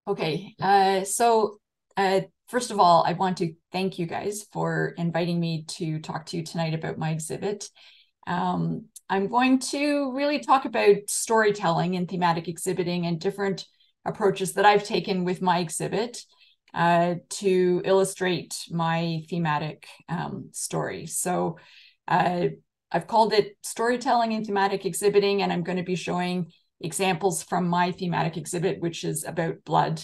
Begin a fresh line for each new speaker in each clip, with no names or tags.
Okay, first of all, I want to thank you guys for inviting me to talk to you tonight about my exhibit. I'm going to really talk about storytelling and thematic exhibiting and different approaches that I've taken with my exhibit to illustrate my thematic story. So I've called it storytelling and thematic exhibiting, and I'm going to be showing examples from my thematic exhibit, which is about blood,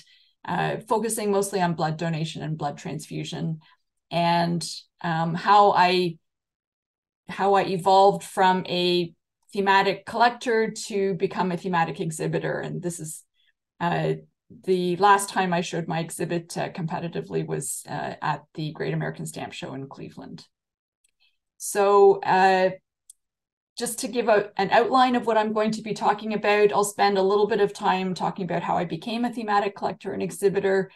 focusing mostly on blood donation and blood transfusion, and how I evolved from a thematic collector to become a thematic exhibitor. And this is the last time I showed my exhibit competitively was at the Great American Stamp Show in Cleveland. So just to give an outline of what I'm going to be talking about, I'll spend a little bit of time talking about how I became a thematic collector and exhibitor.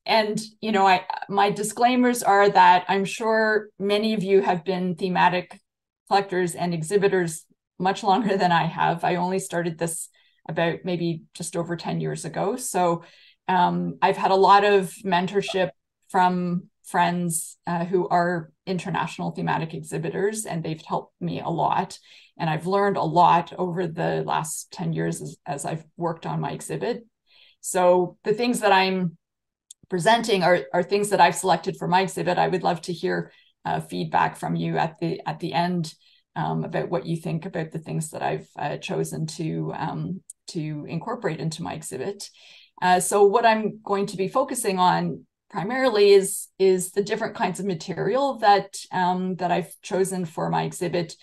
And, you know, my disclaimers are that I'm sure many of you have been thematic collectors and exhibitors much longer than I have. I only started this about maybe just over 10 years ago. So I've had a lot of mentorship from friends who are international thematic exhibitors, and they've helped me a lot. And I've learned a lot over the last 10 years as I've worked on my exhibit. So the things that I'm presenting are things that I've selected for my exhibit. I would love to hear feedback from you at the end about what you think about the things that I've chosen to incorporate into my exhibit. So what I'm going to be focusing on primarily is the different kinds of material that I've chosen for my exhibit,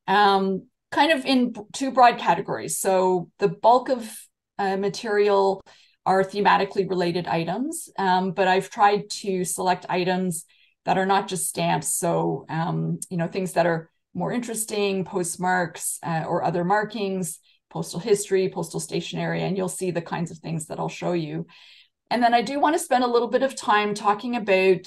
kind of in two broad categories. So the bulk of material are thematically related items, but I've tried to select items that are not just stamps. So, you know, things that are more interesting, postmarks or other markings, postal history, postal stationery, and you'll see the kinds of things that I'll show you. And then I do want to spend a little bit of time talking about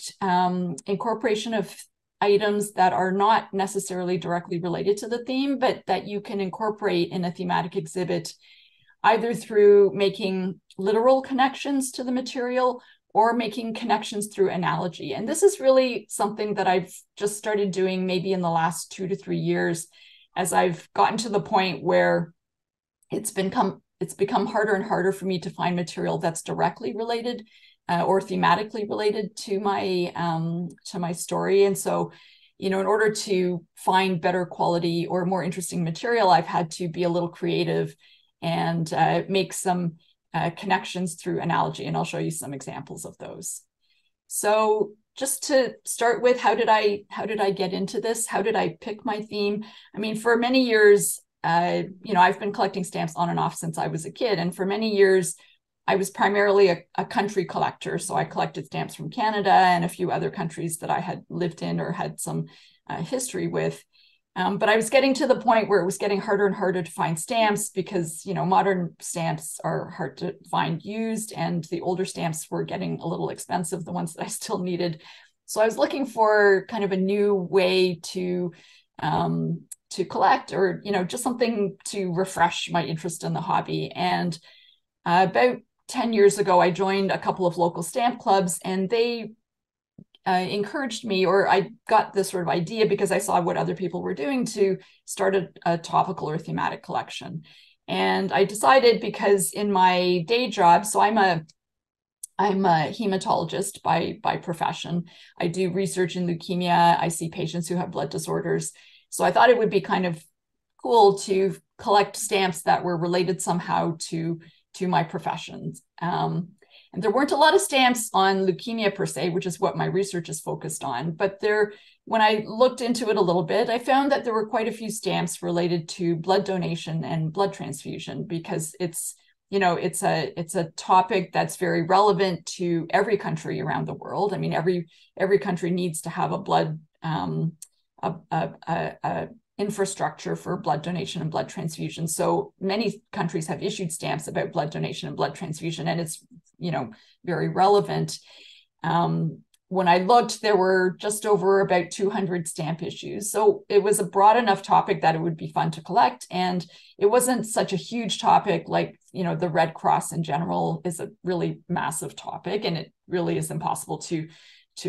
incorporation of items that are not necessarily directly related to the theme, but that you can incorporate in a thematic exhibit, either through making literal connections to the material or making connections through analogy. And this is really something that I've just started doing maybe in the last 2 to 3 years, as I've gotten to the point where it's become harder and harder for me to find material that's directly related or thematically related to my story. And so, you know, in order to find better quality or more interesting material, I've had to be a little creative and make some connections through analogy. And I'll show you some examples of those. So just to start with, how did I get into this? How did I pick my theme? I mean, for many years, you know, I've been collecting stamps on and off since I was a kid. And for many years, I was primarily a country collector. So I collected stamps from Canada and a few other countries that I had lived in or had some history with. But I was getting to the point where it was getting harder and harder to find stamps because, you know, modern stamps are hard to find used, and the older stamps were getting a little expensive, the ones that I still needed. So I was looking for kind of a new way to collect, or, you know, just something to refresh my interest in the hobby. And about 10 years ago, I joined a couple of local stamp clubs, and they encouraged me, or I got this sort of idea because I saw what other people were doing, to start a topical or thematic collection. And I decided, because in my day job, so I'm a hematologist by profession. I do research in leukemia. I see patients who have blood disorders. So I thought it would be kind of cool to collect stamps that were related somehow to my professions. And there weren't a lot of stamps on leukemia per se, which is what my research is focused on. But when I looked into it a little bit, I found that there were quite a few stamps related to blood donation and blood transfusion, because it's, you know, it's a topic that's very relevant to every country around the world. I mean, every country needs to have a blood infrastructure for blood donation and blood transfusion. So many countries have issued stamps about blood donation and blood transfusion, and it's, you know, very relevant. when I looked, there were just over about 200 stamp issues. So it was a broad enough topic that it would be fun to collect. And it wasn't such a huge topic like, the Red Cross in general is a really massive topic, and it really is impossible to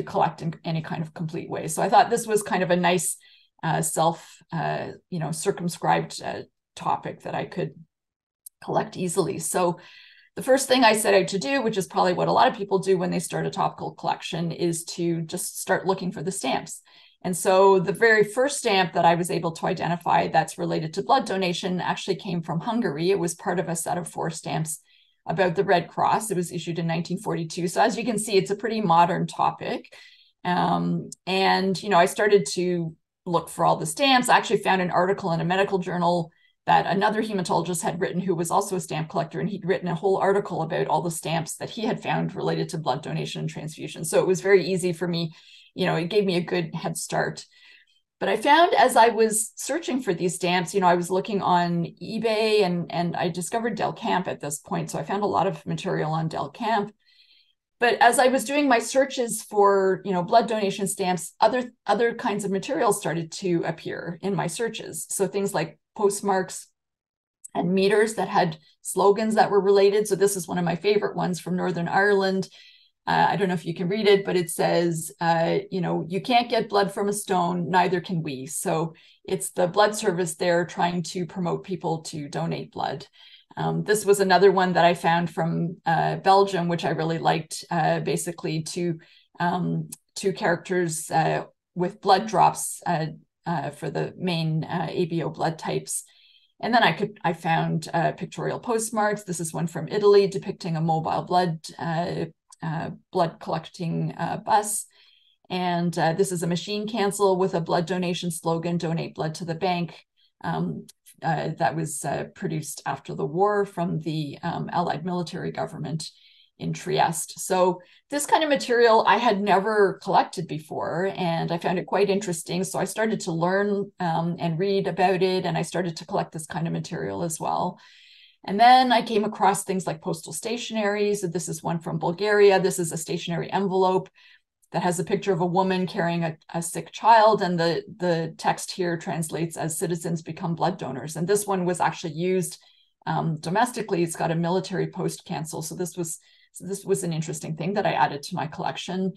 collect in any kind of complete way. So I thought this was kind of a nice circumscribed topic that I could collect easily. So the first thing I set out to do, which is probably what a lot of people do when they start a topical collection, is to just start looking for the stamps. And so the very first stamp that I was able to identify that's related to blood donation actually came from Hungary. It was part of a set of 4 stamps about the Red Cross. It was issued in 1942. So as you can see, it's a pretty modern topic. And, I started to look for all the stamps. I actually found an article in a medical journal that another hematologist had written, who was also a stamp collector, and he'd written a whole article about all the stamps that he had found related to blood donation and transfusion. So it was very easy for me, it gave me a good head start. But I found as I was searching for these stamps, I was looking on eBay, and I discovered Del Camp at this point. So I found a lot of material on Del Camp. But as I was doing my searches for, blood donation stamps, other kinds of materials started to appear in my searches. So things like postmarks and meters that had slogans that were related. So this is one of my favorite ones from Northern Ireland. I don't know if you can read it, but it says, you can't get blood from a stone, neither can we. So it's the blood service there trying to promote people to donate blood. This was another one that I found from Belgium, which I really liked, basically two characters with blood drops for the main ABO blood types. And then I found pictorial postmarks. This is one from Italy depicting a mobile blood collecting bus. And this is a machine cancel with a blood donation slogan, donate blood to the bank. That was produced after the war from the Allied military government in Trieste. So this kind of material I had never collected before, and I found it quite interesting. So I started to learn and read about it, and I started to collect this kind of material as well. And then I came across things like postal stationery. So this is one from Bulgaria. This is a stationery envelope that has a picture of a woman carrying a sick child. And the text here translates as "citizens become blood donors." And this one was actually used domestically. It's got a military post cancel. So this was an interesting thing that I added to my collection.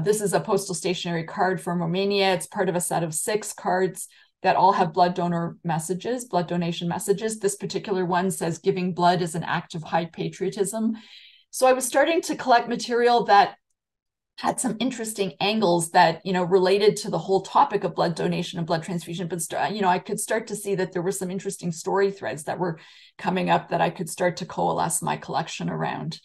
This is a postal stationery card from Romania. It's part of a set of 6 cards that all have blood donor messages, blood donation messages. This particular one says, "Giving blood is an act of high patriotism." So I was starting to collect material that had some interesting angles that, related to the whole topic of blood donation and blood transfusion. But, I could start to see that there were some interesting story threads that were coming up that I could start to coalesce my collection around.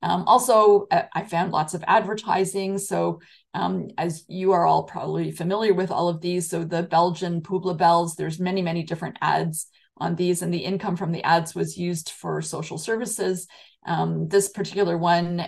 Also, I found lots of advertising. So as you are all probably familiar with all of these, so the Belgian Poeblebels, there's many, many different ads on these, and the income from the ads was used for social services. This particular one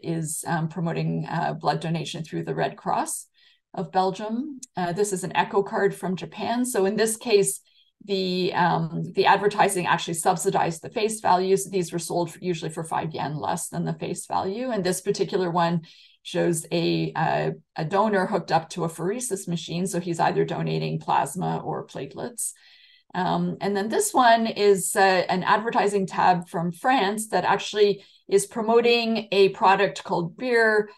is promoting blood donation through the Red Cross of Belgium. This is an echo card from Japan. So in this case, the advertising actually subsidized the face values. These were sold usually for 5 yen less than the face value. And this particular one shows a donor hooked up to a pheresis machine. So he's either donating plasma or platelets. And then this one is an advertising tab from France that actually is promoting a product called beer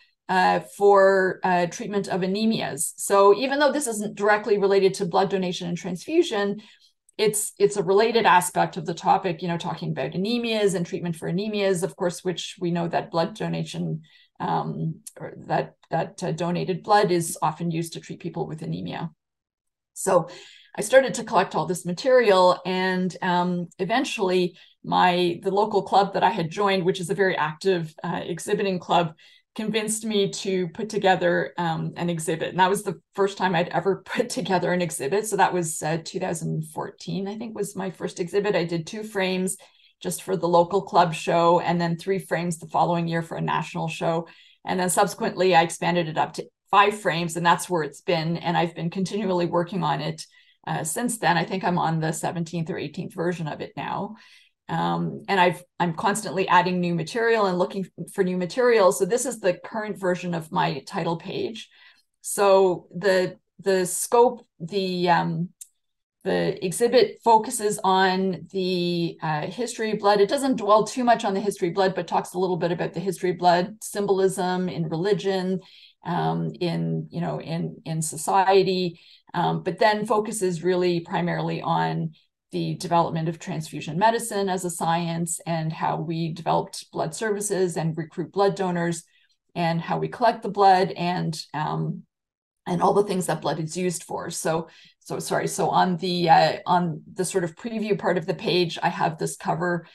for treatment of anemias. So even though this isn't directly related to blood donation and transfusion, it's a related aspect of the topic, talking about anemias and treatment for anemias, of course, which we know that blood donation, or that donated blood is often used to treat people with anemia. So I started to collect all this material, and eventually the local club that I had joined, which is a very active exhibiting club, convinced me to put together an exhibit. And that was the first time I'd ever put together an exhibit. So that was 2014, I think, was my first exhibit. I did 2 frames just for the local club show, and then 3 frames the following year for a national show. And then subsequently, I expanded it up to 5 frames, and that's where it's been. And I've been continually working on it since then. I think I'm on the 17th or 18th version of it now. And I'm constantly adding new material and looking for new material. So this is the current version of my title page. So the scope, the exhibit focuses on the history of blood. It doesn't dwell too much on the history of blood, but talks a little bit about the history of blood symbolism in religion, in society, but then focuses really primarily on the development of transfusion medicine as a science and how we developed blood services and recruit blood donors and how we collect the blood and all the things that blood is used for. So on the sort of preview part of the page, I have this cover,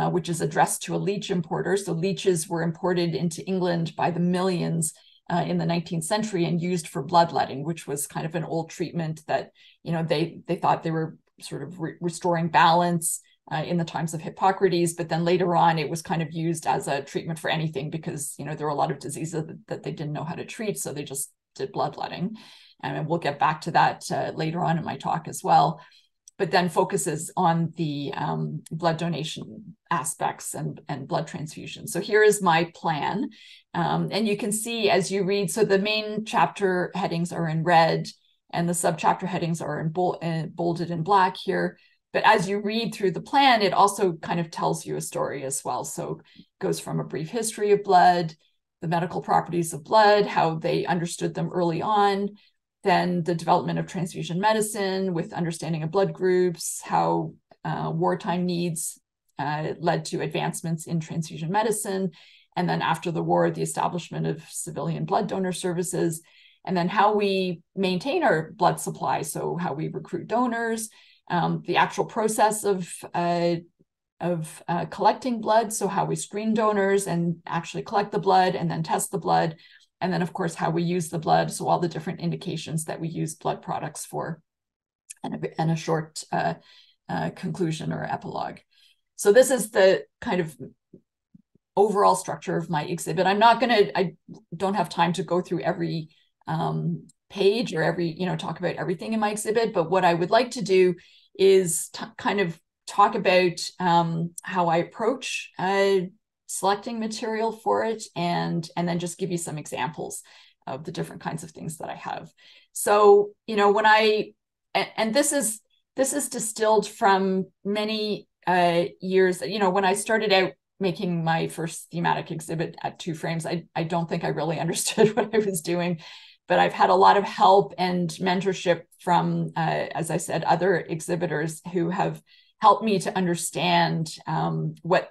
which is addressed to a leech importer. So leeches were imported into England by the millions in the 19th century and used for bloodletting, which was kind of an old treatment that, they thought they were sort of restoring balance in the times of Hippocrates, but then later on it was kind of used as a treatment for anything because, there were a lot of diseases that they didn't know how to treat. So they just did bloodletting. And we'll get back to that later on in my talk as well, but then focuses on the blood donation aspects and blood transfusion. So here is my plan. And you can see as you read, so the main chapter headings are in red and the subchapter headings are in bolded in black here. But as you read through the plan, it also kind of tells you a story as well. So it goes from a brief history of blood, the medical properties of blood, how they understood them early on, then the development of transfusion medicine with understanding of blood groups, how wartime needs led to advancements in transfusion medicine, and then after the war, the establishment of civilian blood donor services, and then how we maintain our blood supply, so how we recruit donors, the actual process of collecting blood, so how we screen donors and actually collect the blood and then test the blood, and then of course how we use the blood, so all the different indications that we use blood products for, and a short conclusion or epilogue. So this is the kind of overall structure of my exhibit. I don't have time to go through every page or talk about everything in my exhibit, but what I would like to do is kind of talk about how I approach selecting material for it, and then just give you some examples of the different kinds of things that I have. So, this is distilled from many years. When I started out making my first thematic exhibit at 2 frames, I don't think I really understood what I was doing, but I've had a lot of help and mentorship from, as I said, other exhibitors who have helped me to understand what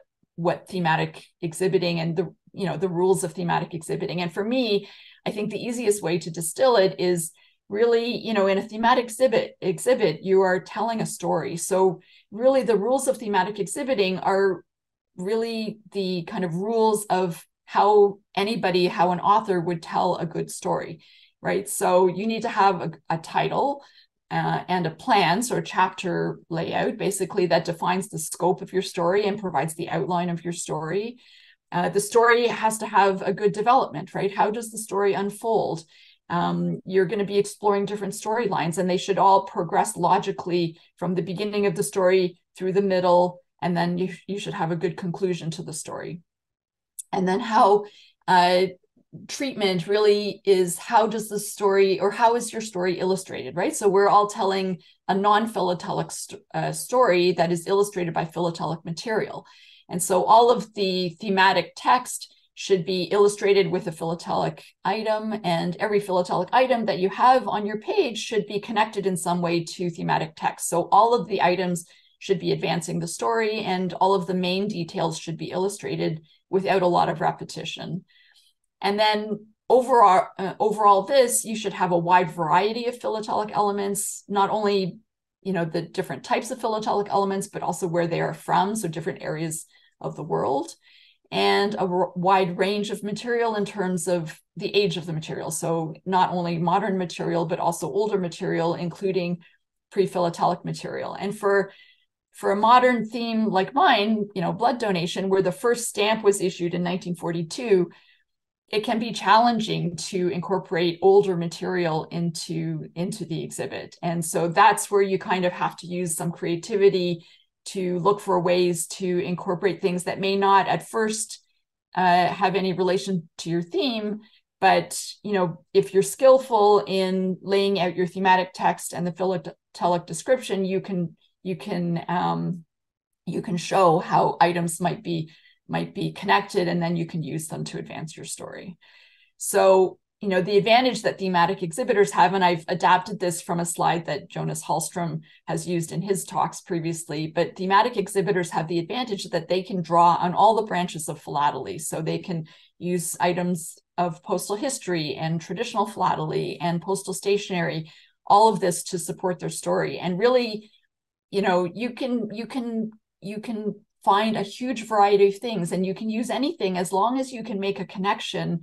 thematic exhibiting and the rules of thematic exhibiting. And for me, I think the easiest way to distill it is really, in a thematic exhibit, you are telling a story. So really the rules of thematic exhibiting are really the kind of rules of how an author would tell a good story, right? So you need to have a title and a plan, so a chapter layout, basically, that defines the scope of your story and provides the outline of your story. The story has to have a good development, right? How does the story unfold? You're going to be exploring different storylines, and they should all progress logically from the beginning of the story through the middle, and then you should have a good conclusion to the story. And then how treatment really is, how does the story, or how is your story illustrated, right? So we're all telling a non-philatelic story that is illustrated by philatelic material. And so all of the thematic text should be illustrated with a philatelic item, and every philatelic item that you have on your page should be connected in some way to thematic text. So all of the items should be advancing the story, and all of the main details should be illustrated without a lot of repetition. And then overall this, you should have a wide variety of philatelic elements, not only, the different types of philatelic elements, but also where they are from, so different areas of the world, and a wide range of material in terms of the age of the material. So not only modern material, but also older material, including pre-philatelic material. And for a modern theme like mine, blood donation, where the first stamp was issued in 1942, it can be challenging to incorporate older material into the exhibit. And so that's where you kind of have to use some creativity to look for ways to incorporate things that may not at first have any relation to your theme. But, you know, if you're skillful in laying out your thematic text and the philatelic description, you can show how items might be connected, and then you can use them to advance your story. So, you know, the advantage that thematic exhibitors have, and I've adapted this from a slide that Jonas Hallström has used in his talks previously, but thematic exhibitors have the advantage that they can draw on all the branches of philately. So they can use items of postal history and traditional philately and postal stationery, all of this to support their story. And really, you know, you can find a huge variety of things, and you can use anything as long as you can make a connection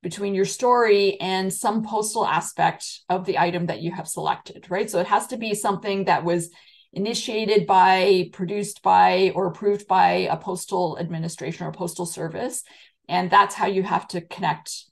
between your story and some postal aspect of the item that you have selected, right? So it has to be something that was initiated by, produced by, or approved by a postal administration or postal service. And that's how you have to connect,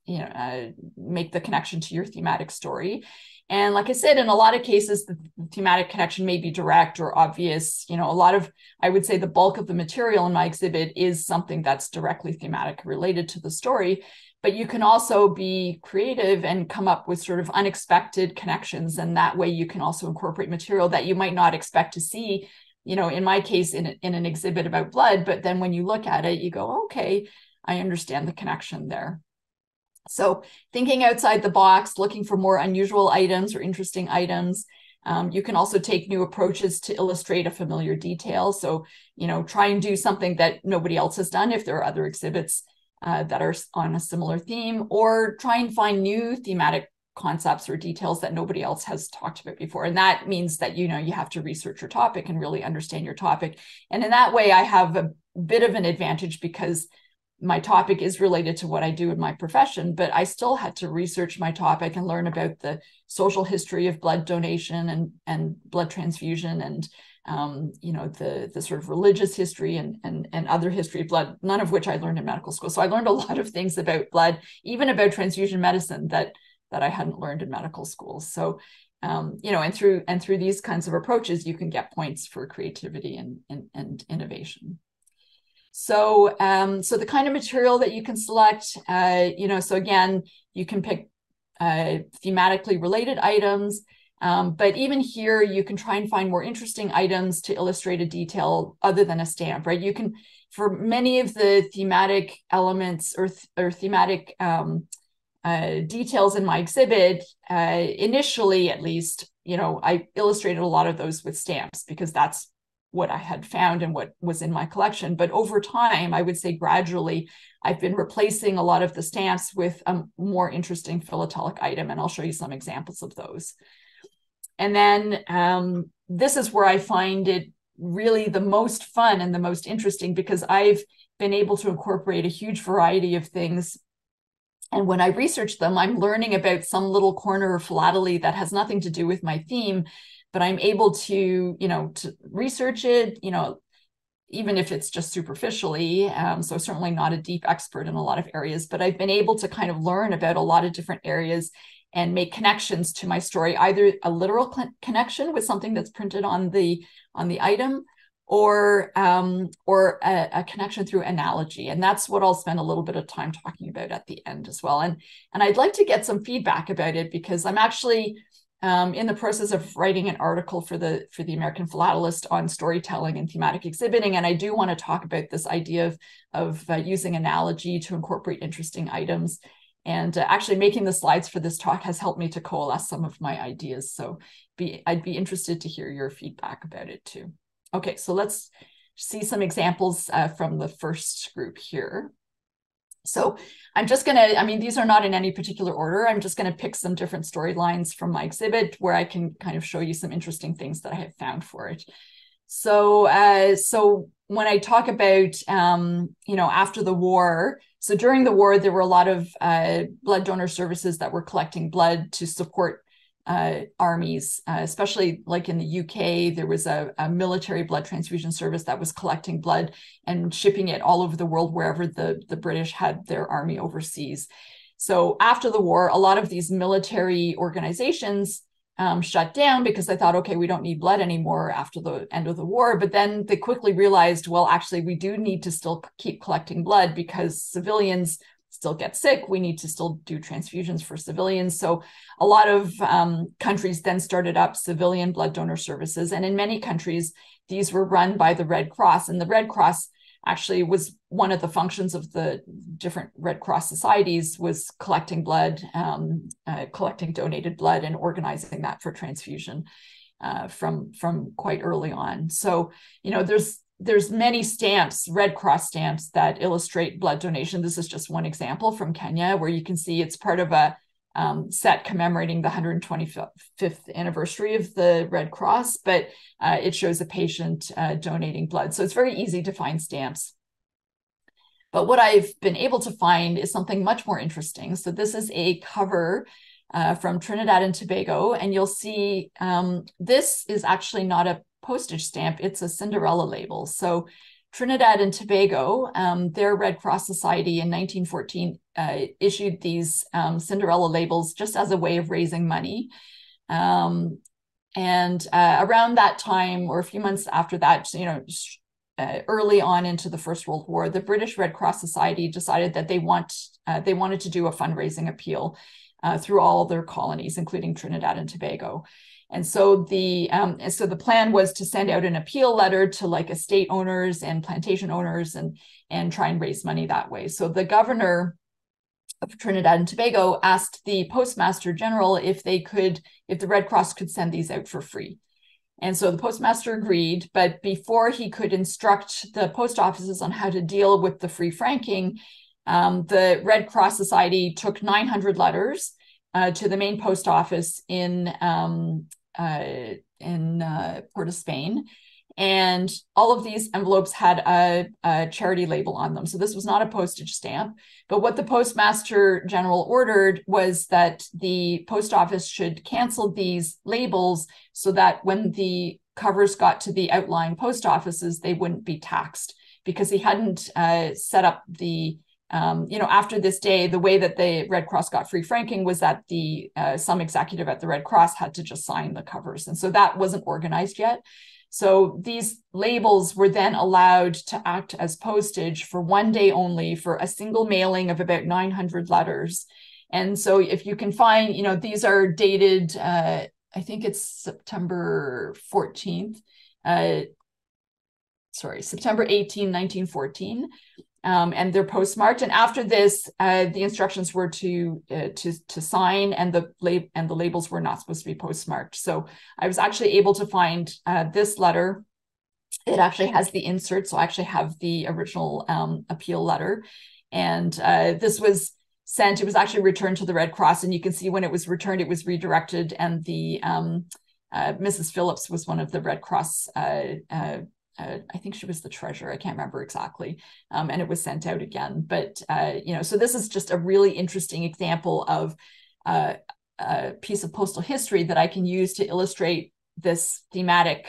make the connection to your thematic story. And like I said, in a lot of cases, the thematic connection may be direct or obvious. You know, I would say the bulk of the material in my exhibit is something that's directly thematic related to the story. But you can also be creative and come up with sort of unexpected connections. And that way you can also incorporate material that you might not expect to see, you know, in my case, in an exhibit about blood. But then when you look at it, you go, okay, I understand the connection there. So thinking outside the box, looking for more unusual items or interesting items. You can also take new approaches to illustrate a familiar detail. So, you know, try and do something that nobody else has done if there are other exhibits that are on a similar theme, or try and find new thematic concepts or details that nobody else has talked about before. And that means that, you know, you have to research your topic and really understand your topic. And in that way, I have a bit of an advantage because my topic is related to what I do in my profession, but I still had to research my topic and learn about the social history of blood donation and blood transfusion, and you know, the sort of religious history and other history of blood, none of which I learned in medical school. So I learned a lot of things about blood, even about transfusion medicine that I hadn't learned in medical school. So you know, and through these kinds of approaches, you can get points for creativity and innovation. So, so the kind of material that you can select, you know, so again, you can pick thematically related items, but even here, you can try and find more interesting items to illustrate a detail other than a stamp, right? You can, for many of the thematic elements or thematic details in my exhibit, initially at least, you know, I illustrated a lot of those with stamps because that's what I had found and what was in my collection. But over time, I would say gradually, I've been replacing a lot of the stamps with a more interesting philatelic item, and I'll show you some examples of those. And then this is where I find it really the most fun and the most interesting, because I've been able to incorporate a huge variety of things. And when I research them, I'm learning about some little corner of philately that has nothing to do with my theme, but I'm able to, you know, to research it, you know, even if it's just superficially. So certainly not a deep expert in a lot of areas, but I've been able to kind of learn about a lot of different areas and make connections to my story, either a literal connection with something that's printed on the item, or a connection through analogy. And that's what I'll spend a little bit of time talking about at the end as well. And I'd like to get some feedback about it, because I'm actually in the process of writing an article for the American Philatelist on storytelling and thematic exhibiting. And I do want to talk about this idea of using analogy to incorporate interesting items. And actually making the slides for this talk has helped me to coalesce some of my ideas. So I'd be interested to hear your feedback about it too. Okay, so let's see some examples from the first group here. So I'm just going to, I mean, these are not in any particular order. I'm just going to pick some different storylines from my exhibit where I can kind of show you some interesting things that I have found for it. So, so when I talk about, you know, after the war, so during the war, there were a lot of blood donor services that were collecting blood to support armies, especially like in the UK, there was a military blood transfusion service that was collecting blood and shipping it all over the world, wherever the British had their army overseas. So after the war, a lot of these military organizations shut down because they thought, okay, we don't need blood anymore after the end of the war. But then they quickly realized, well, actually, we do need to still keep collecting blood because civilians still get sick. We need to still do transfusions for civilians. So a lot of countries then started up civilian blood donor services. And in many countries, these were run by the Red Cross. And the Red Cross actually was one of the functions of the different Red Cross societies was collecting blood, collecting donated blood and organizing that for transfusion from quite early on. So, you know, there's many stamps, Red Cross stamps that illustrate blood donation. This is just one example from Kenya, where you can see it's part of a set commemorating the 125th anniversary of the Red Cross, but it shows a patient donating blood. So it's very easy to find stamps. But what I've been able to find is something much more interesting. So this is a cover from Trinidad and Tobago, and you'll see this is actually not a postage stamp, it's a Cinderella label. So Trinidad and Tobago, their Red Cross Society in 1914 issued these Cinderella labels just as a way of raising money. And around that time, or a few months after that, you know, early on into the First World War, the British Red Cross Society decided that they wanted to do a fundraising appeal through all their colonies, including Trinidad and Tobago. And so the plan was to send out an appeal letter to like estate owners and plantation owners and try and raise money that way. So the governor of Trinidad and Tobago asked the Postmaster General if the Red Cross could send these out for free. And so the postmaster agreed, but before he could instruct the post offices on how to deal with the free franking, the Red Cross Society took 900 letters to the main post office in Port of Spain. And all of these envelopes had a charity label on them. So this was not a postage stamp. But what the Postmaster General ordered was that the post office should cancel these labels so that when the covers got to the outlying post offices, they wouldn't be taxed, because he hadn't set up the after this day, the way that the Red Cross got free franking was that some executive at the Red Cross had to just sign the covers. And so that wasn't organized yet. So these labels were then allowed to act as postage for one day only for a single mailing of about 900 letters. And so if you can find, these are dated, I think it's September 14th, September 18, 1914. And they're postmarked. And after this, the instructions were to sign, and the labels were not supposed to be postmarked. So I was actually able to find this letter. It actually has the insert, so I actually have the original appeal letter. And this was sent. It was actually returned to the Red Cross, and you can see when it was returned, it was redirected. And the Mrs. Phillips was one of the Red Cross. I think she was the treasurer. I can't remember exactly. And it was sent out again. But, so this is just a really interesting example of a piece of postal history that I can use to illustrate this thematic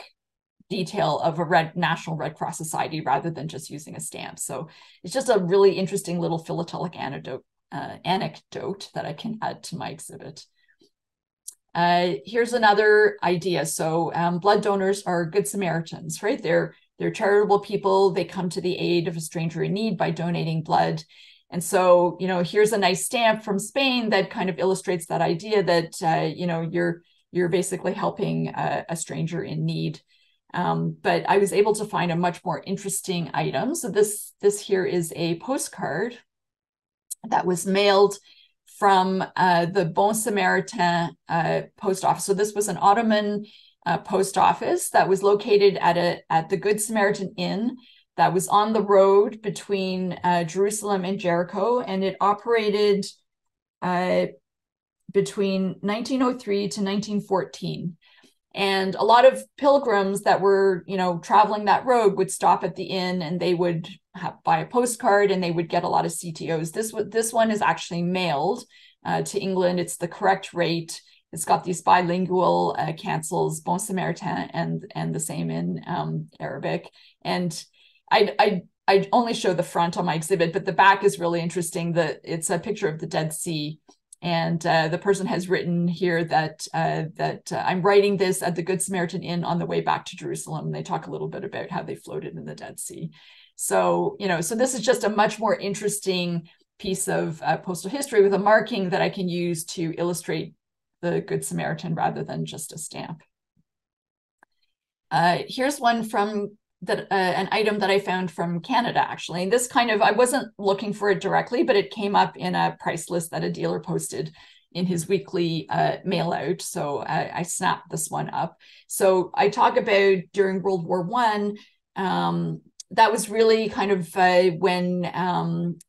detail of a National Red Cross Society rather than just using a stamp. So it's just a really interesting little philatelic anecdote that I can add to my exhibit. Here's another idea. So blood donors are good Samaritans, right? They're charitable people. They come to the aid of a stranger in need by donating blood. And so, here's a nice stamp from Spain that kind of illustrates that idea that, you're basically helping a stranger in need. But I was able to find a much more interesting item. So this here is a postcard that was mailed from the Bon Samaritain post office. So this was an Ottoman post office that was located at the Good Samaritan Inn that was on the road between Jerusalem and Jericho, and it operated between 1903 to 1914. And a lot of pilgrims that were, traveling that road would stop at the inn, and they would buy a postcard, and they would get a lot of CTOs. This one is actually mailed to England. It's the correct rate. It's got these bilingual cancels, Bon Samaritain, and the same in Arabic. And I only show the front on my exhibit, but the back is really interesting. It's a picture of the Dead Sea. And the person has written here that I'm writing this at the Good Samaritan Inn on the way back to Jerusalem. They talk a little bit about how they floated in the Dead Sea. So, so this is just a much more interesting piece of postal history with a marking that I can use to illustrate the Good Samaritan rather than just a stamp. Here's one from an item that I found from Canada, actually. And this I wasn't looking for it directly, but it came up in a price list that a dealer posted in his weekly mail out. So I snapped this one up. So I talk about during World War I, that was really when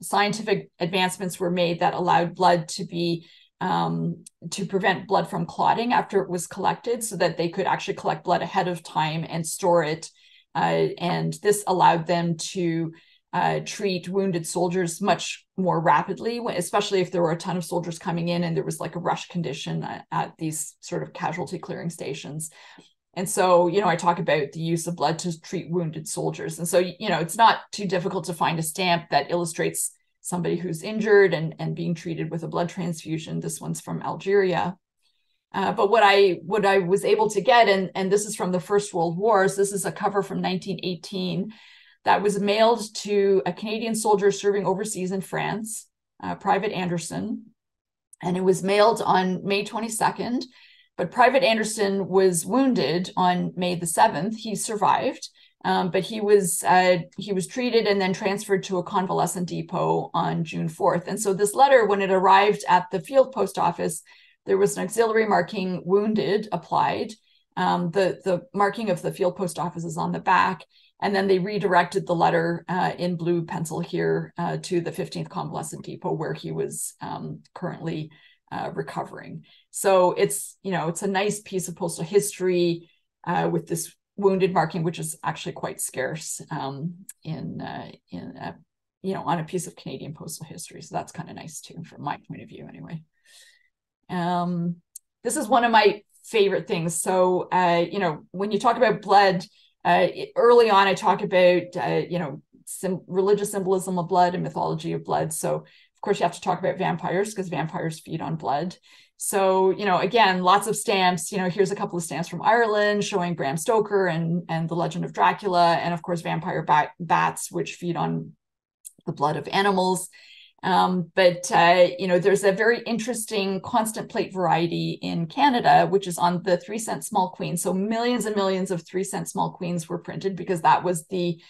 scientific advancements were made that allowed blood to be to prevent blood from clotting after it was collected, so that they could actually collect blood ahead of time and store it. And this allowed them to treat wounded soldiers much more rapidly, especially if there were a ton of soldiers coming in and there was like a rush condition at these sort of casualty clearing stations. And so, I talk about the use of blood to treat wounded soldiers. And so, it's not too difficult to find a stamp that illustrates somebody who's injured and being treated with a blood transfusion. This one's from Algeria. But what I was able to get, and this is from the First World War, so this is a cover from 1918 that was mailed to a Canadian soldier serving overseas in France, Private Anderson. And it was mailed on May 22nd. But Private Anderson was wounded on May the 7th. He survived. But he was treated and then transferred to a convalescent depot on June 4th. And so this letter, when it arrived at the field post office, there was an auxiliary marking wounded applied. The marking of the field post office is on the back. And then they redirected the letter in blue pencil here to the 15th Convalescent Depot, where he was currently recovering. So it's a nice piece of postal history with this wounded marking, which is actually quite scarce on a piece of Canadian postal history. So that's kind of nice too, from my point of view, anyway. This is one of my favorite things. So when you talk about blood, early on I talk about religious symbolism of blood and mythology of blood. So of course you have to talk about vampires, because vampires feed on blood. So, again, lots of stamps. Here's a couple of stamps from Ireland showing Bram Stoker and the Legend of Dracula, and of course, vampire bats, which feed on the blood of animals. But there's a very interesting constant plate variety in Canada, which is on the 3-cent small queen. So millions and millions of 3-cent small queens were printed because that was the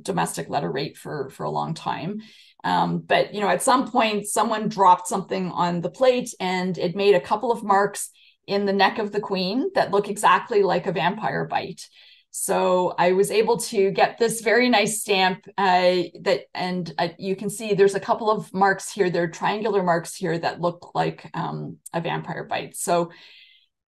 domestic letter rate for a long time. But at some point, someone dropped something on the plate and it made a couple of marks in the neck of the queen that look exactly like a vampire bite. So I was able to get this very nice stamp you can see there's a couple of marks here. They're triangular marks here that look like a vampire bite. So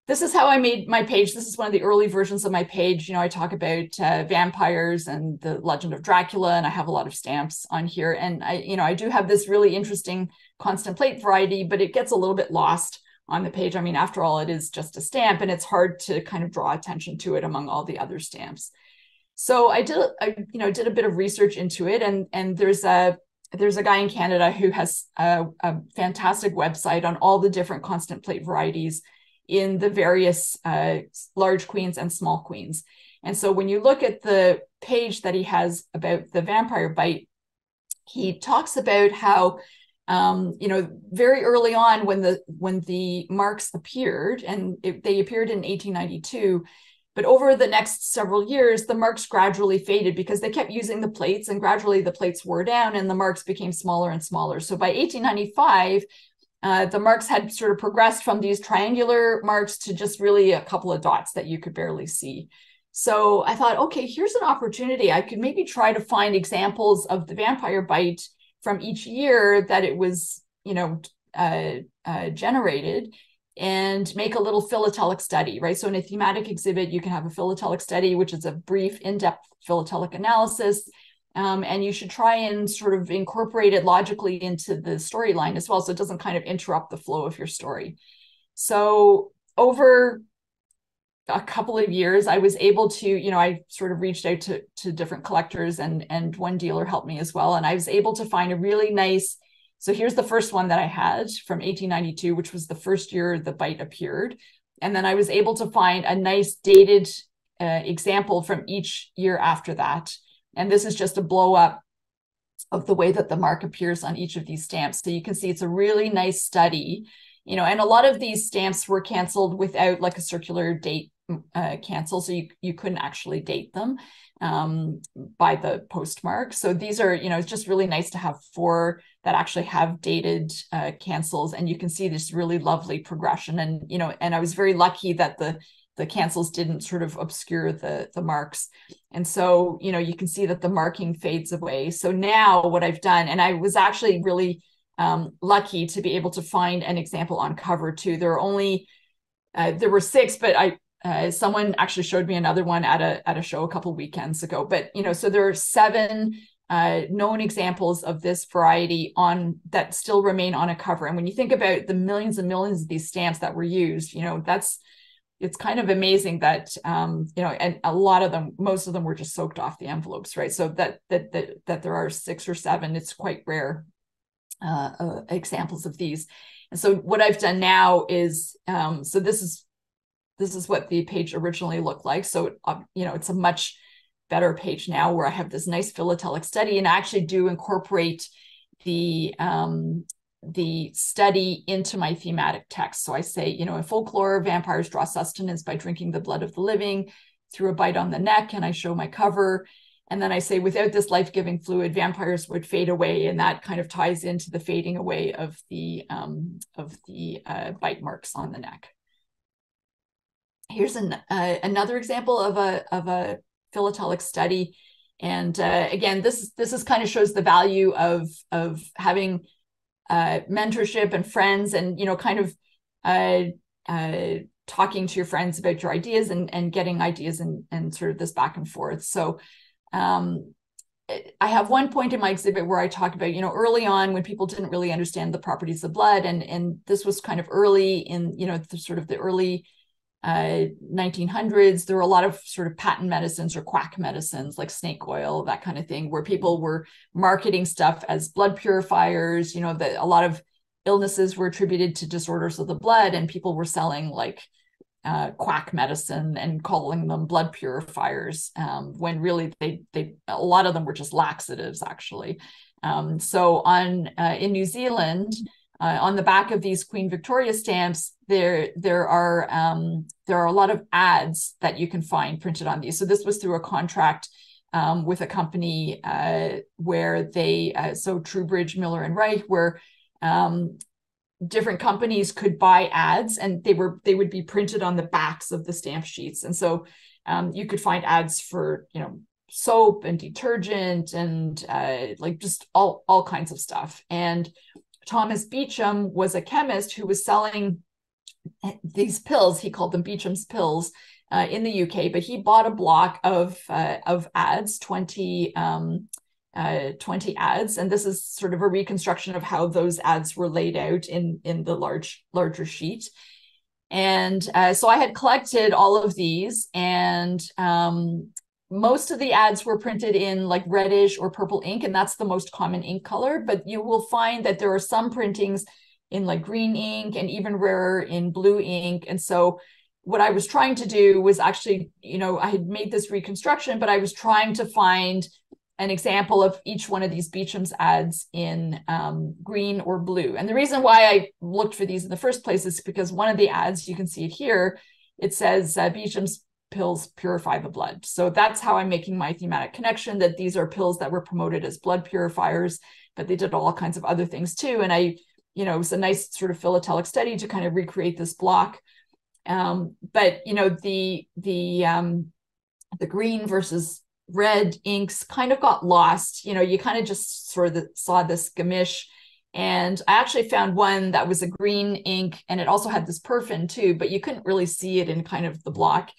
this is how I made my page. This is one of the early versions of my page. I talk about vampires and the Legend of Dracula, and I have a lot of stamps on here. And I do have this really interesting constant plate variety, but it gets a little bit lost on the page. I mean, after all, it is just a stamp, and it's hard to kind of draw attention to it among all the other stamps. So I did a bit of research into it, and there's a guy in Canada who has a fantastic website on all the different constant plate varieties in the various large queens and small queens. And so when you look at the page that he has about the vampire bite, he talks about how very early on when the marks appeared, and they appeared in 1892, but over the next several years, the marks gradually faded because they kept using the plates, and gradually the plates wore down and the marks became smaller and smaller. So by 1895, the marks had sort of progressed from these triangular marks to just really a couple of dots that you could barely see. So I thought, okay, here's an opportunity. I could maybe try to find examples of the vampire bite from each year that it was, generated, and make a little philatelic study, right? So in a thematic exhibit, you can have a philatelic study, which is a brief, in-depth philatelic analysis. And you should try and sort of incorporate it logically into the storyline as well, so it doesn't kind of interrupt the flow of your story. So over a couple of years, I was able to, I sort of reached out to different collectors, and one dealer helped me as well. And I was able to find a really nice So here's the first one that I had from 1892, which was the first year the bite appeared. And then I was able to find a nice dated example from each year after that. And this is just a blow up of the way that the mark appears on each of these stamps. So you can see it's a really nice study, you know, and a lot of these stamps were canceled without like a circular date cancel. So you couldn't actually date them by the postmark. So these are, you know, it's just really nice to have 4 that actually have dated cancels. And you can see this really lovely progression. And, you know, and I was very lucky that the cancels didn't sort of obscure the marks. And so, you know, you can see that the marking fades away. So now what I've done, and I was actually really lucky to be able to find an example on cover too. There were 6, but someone actually showed me another one at a show a couple weekends ago. But, you know, so there are 7 known examples of this variety that still remain on a cover. And when you think about the millions and millions of these stamps that were used, you know, it's kind of amazing that, you know, and a lot of them, most of them were just soaked off the envelopes, right? So that there are 6 or 7, it's quite rare examples of these. And so what I've done now is, so this is what the page originally looked like. So, you know, it's a much better page now where I have this nice philatelic study, and I actually do incorporate the study into my thematic text. So I say, you know, in folklore, vampires draw sustenance by drinking the blood of the living through a bite on the neck, and I show my cover. And then I say, without this life-giving fluid, vampires would fade away, and that kind of ties into the fading away of the bite marks on the neck. Here's another example of a philatelic study, and again, this is kind of shows the value of having mentorship and friends, and, you know, kind of talking to your friends about your ideas and getting ideas and sort of this back and forth. So I have one point in my exhibit where I talk about, you know, early on when people didn't really understand the properties of blood, and this was kind of early in, you know, the early 1900s, there were a lot of sort of patent medicines or quack medicines like snake oil, that kind of thing, where people were marketing stuff as blood purifiers. You know, that a lot of illnesses were attributed to disorders of the blood, and people were selling like quack medicine and calling them blood purifiers, when really a lot of them were just laxatives actually. So in New Zealand, on the back of these Queen Victoria stamps, there are a lot of ads that you can find printed on these. So this was through a contract with a company where so Trubridge, Miller and Wright, where different companies could buy ads, and they would be printed on the backs of the stamp sheets. And so you could find ads for, you know, soap and detergent and like just all kinds of stuff. And Thomas Beecham was a chemist who was selling these pills. He called them Beecham's pills in the UK, but he bought a block of ads, 20 ads. And this is sort of a reconstruction of how those ads were laid out in the larger sheet. And so I had collected all of these, and most of the ads were printed in like reddish or purple ink, and that's the most common ink color. But you will find that there are some printings in like green ink, and even rarer in blue ink. And so what I was trying to do was actually, you know, I had made this reconstruction, but I was trying to find an example of each one of these Beecham's ads in green or blue. And the reason why I looked for these in the first place is because one of the ads, you can see it here, it says Beecham's pills purify the blood. So that's how I'm making my thematic connection, that these are pills that were promoted as blood purifiers, but they did all kinds of other things too. And you know, it was a nice sort of philatelic study to kind of recreate this block. But, you know, the green versus red inks kind of got lost. You know, you kind of just sort of saw this gamish. And I actually found one that was a green ink, and it also had this perfin too, but you couldn't really see it in kind of the block.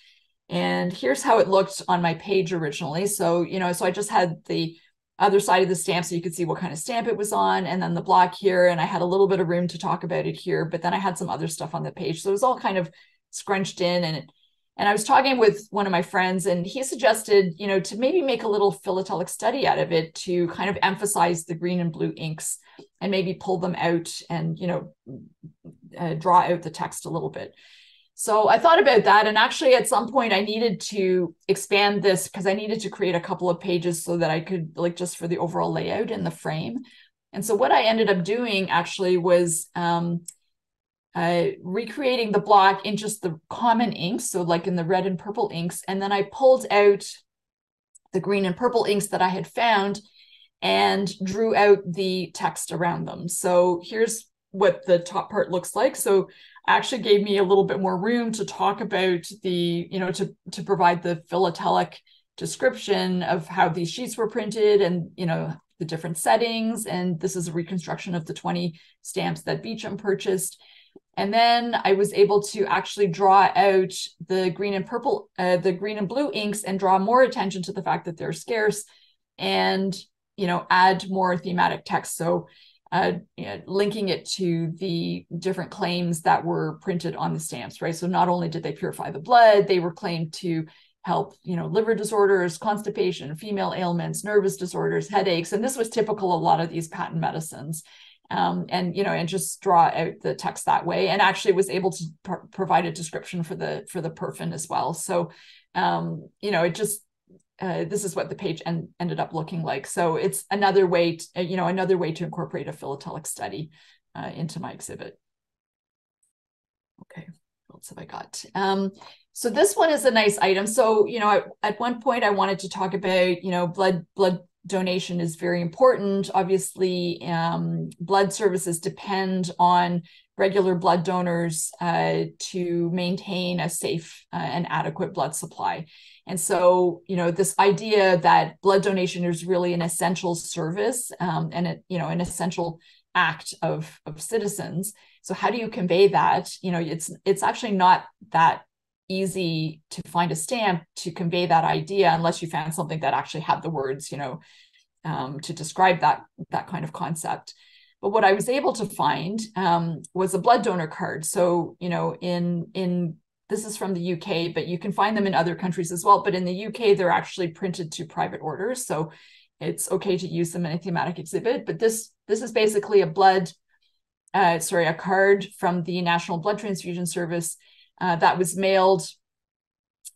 And here's how it looked on my page originally. So, you know, so I just had the other side of the stamp so you could see what kind of stamp it was on, and then the block here, and I had a little bit of room to talk about it here, but then I had some other stuff on the page. So it was all kind of scrunched in, And I was talking with one of my friends, and he suggested, to maybe make a little philatelic study out of it to kind of emphasize the green and blue inks and maybe pull them out and, draw out the text a little bit. So I thought about that. And actually, at some point, I needed to expand this because I needed to create a couple of pages so that I could, just for the overall layout in the frame. And so what I ended up doing actually was recreating the block in just the common inks, so like in the red and purple inks. And then I pulled out the green and purple inks that I had found and drew out the text around them. So here's what the top part looks like. So actually gave me a little bit more room to talk about the, to provide the philatelic description of how these sheets were printed and, the different settings. And this is a reconstruction of the 20 stamps that Beecham purchased. And then I was able to actually draw out the green and purple, the green and blue inks, and draw more attention to the fact that they're scarce, and add more thematic text. So linking it to the different claims that were printed on the stamps, right? So not only did they purify the blood, they were claimed to help, liver disorders, constipation, female ailments, nervous disorders, headaches, and this was typical of a lot of these patent medicines. And just draw out the text that way, and actually was able to provide a description for the perfin as well. So, it just this is what the page ended up looking like. So it's another way, to incorporate a philatelic study into my exhibit. Okay, what else have I got? So this one is a nice item. So, at one point I wanted to talk about, blood donation is very important. Obviously, blood services depend on regular blood donors to maintain a safe and adequate blood supply. And so, this idea that blood donation is really an essential service and an essential act of citizens. So how do you convey that? It's actually not that easy to find a stamp to convey that idea unless you found something that actually had the words, to describe that kind of concept. But what I was able to find was a blood donor card. So, in this is from the UK, but you can find them in other countries as well. But in the UK, they're actually printed to private orders. So it's okay to use them in a thematic exhibit. But this is basically a card from the National Blood Transfusion Service that was mailed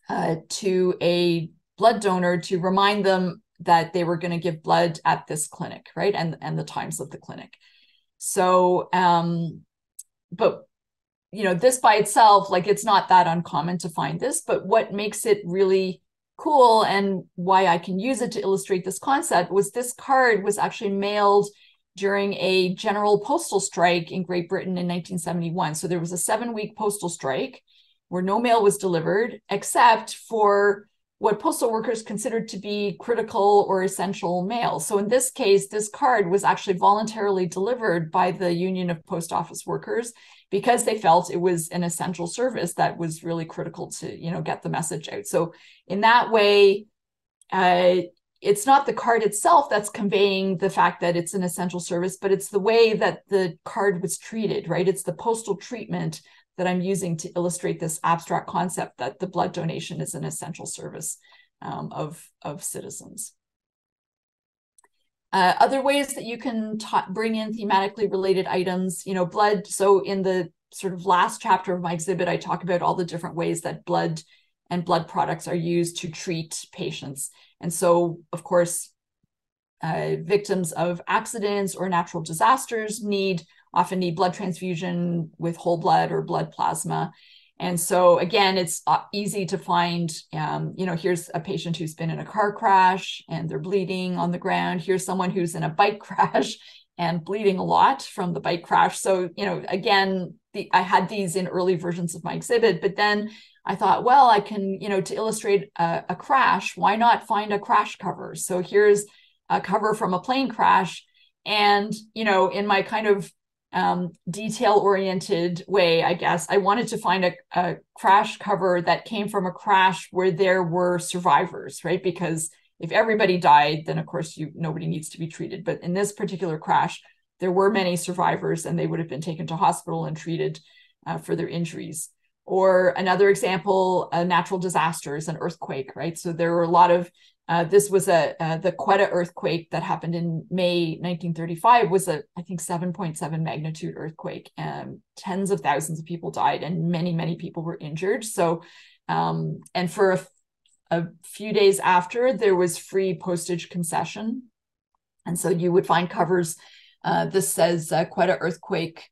to a blood donor to remind them that they were going to give blood at this clinic, right? And the times of the clinic. So, but, this by itself, it's not that uncommon to find this, but what makes it really cool and why I can use it to illustrate this concept was this card was actually mailed during a general postal strike in Great Britain in 1971. So there was a 7-week postal strike where no mail was delivered except for what postal workers considered to be critical or essential mail. So in this case, this card was actually voluntarily delivered by the Union of Post Office Workers because they felt it was an essential service that was really critical to, get the message out. So in that way, it's not the card itself that's conveying the fact that it's an essential service, but it's the way that the card was treated, right? It's the postal treatment that I'm using to illustrate this abstract concept that the blood donation is an essential service of citizens. Other ways that you can bring in thematically related items, blood. So in the sort of last chapter of my exhibit, I talk about all the different ways that blood and blood products are used to treat patients. And so, of course, victims of accidents or natural disasters often need blood transfusion with whole blood or blood plasma. And so again, it's easy to find, here's a patient who's been in a car crash and they're bleeding on the ground. Here's someone who's in a bike crash and bleeding a lot from the bike crash. So, again, I had these in early versions of my exhibit, but then I thought, well, I can, to illustrate a crash, why not find a crash cover? So here's a cover from a plane crash. And, in my kind of detail-oriented way, I guess, I wanted to find a crash cover that came from a crash where there were survivors, right? Because if everybody died, then of course nobody needs to be treated. But in this particular crash, there were many survivors and they would have been taken to hospital and treated for their injuries. Or another example, a natural disasters, an earthquake, right? So there were a lot of, this was the Quetta earthquake that happened in May 1935 was I think 7.7 magnitude earthquake. Tens of thousands of people died and many, many people were injured. So, and for a few days after, there was free postage concession. And so you would find covers, this says Quetta earthquake,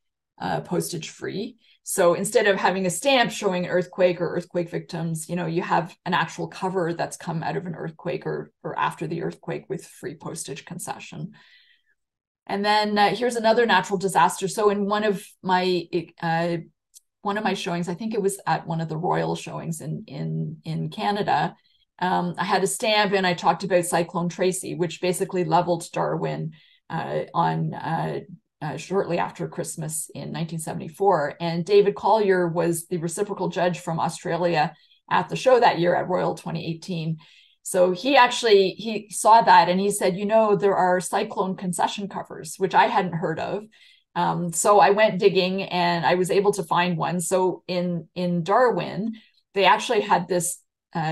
postage free. So instead of having a stamp showing an earthquake or earthquake victims, you have an actual cover that's come out of an earthquake or after the earthquake with free postage concession. And then here's another natural disaster. So in one of my showings, I think it was at one of the royal showings in Canada, I had a stamp and I talked about Cyclone Tracy, which basically leveled Darwin shortly after Christmas in 1974. And David Collier was the reciprocal judge from Australia at the show that year at Royal 2018. So he saw that and he said, there are cyclone concession covers, which I hadn't heard of. So I went digging and I was able to find one. So in Darwin, they actually had this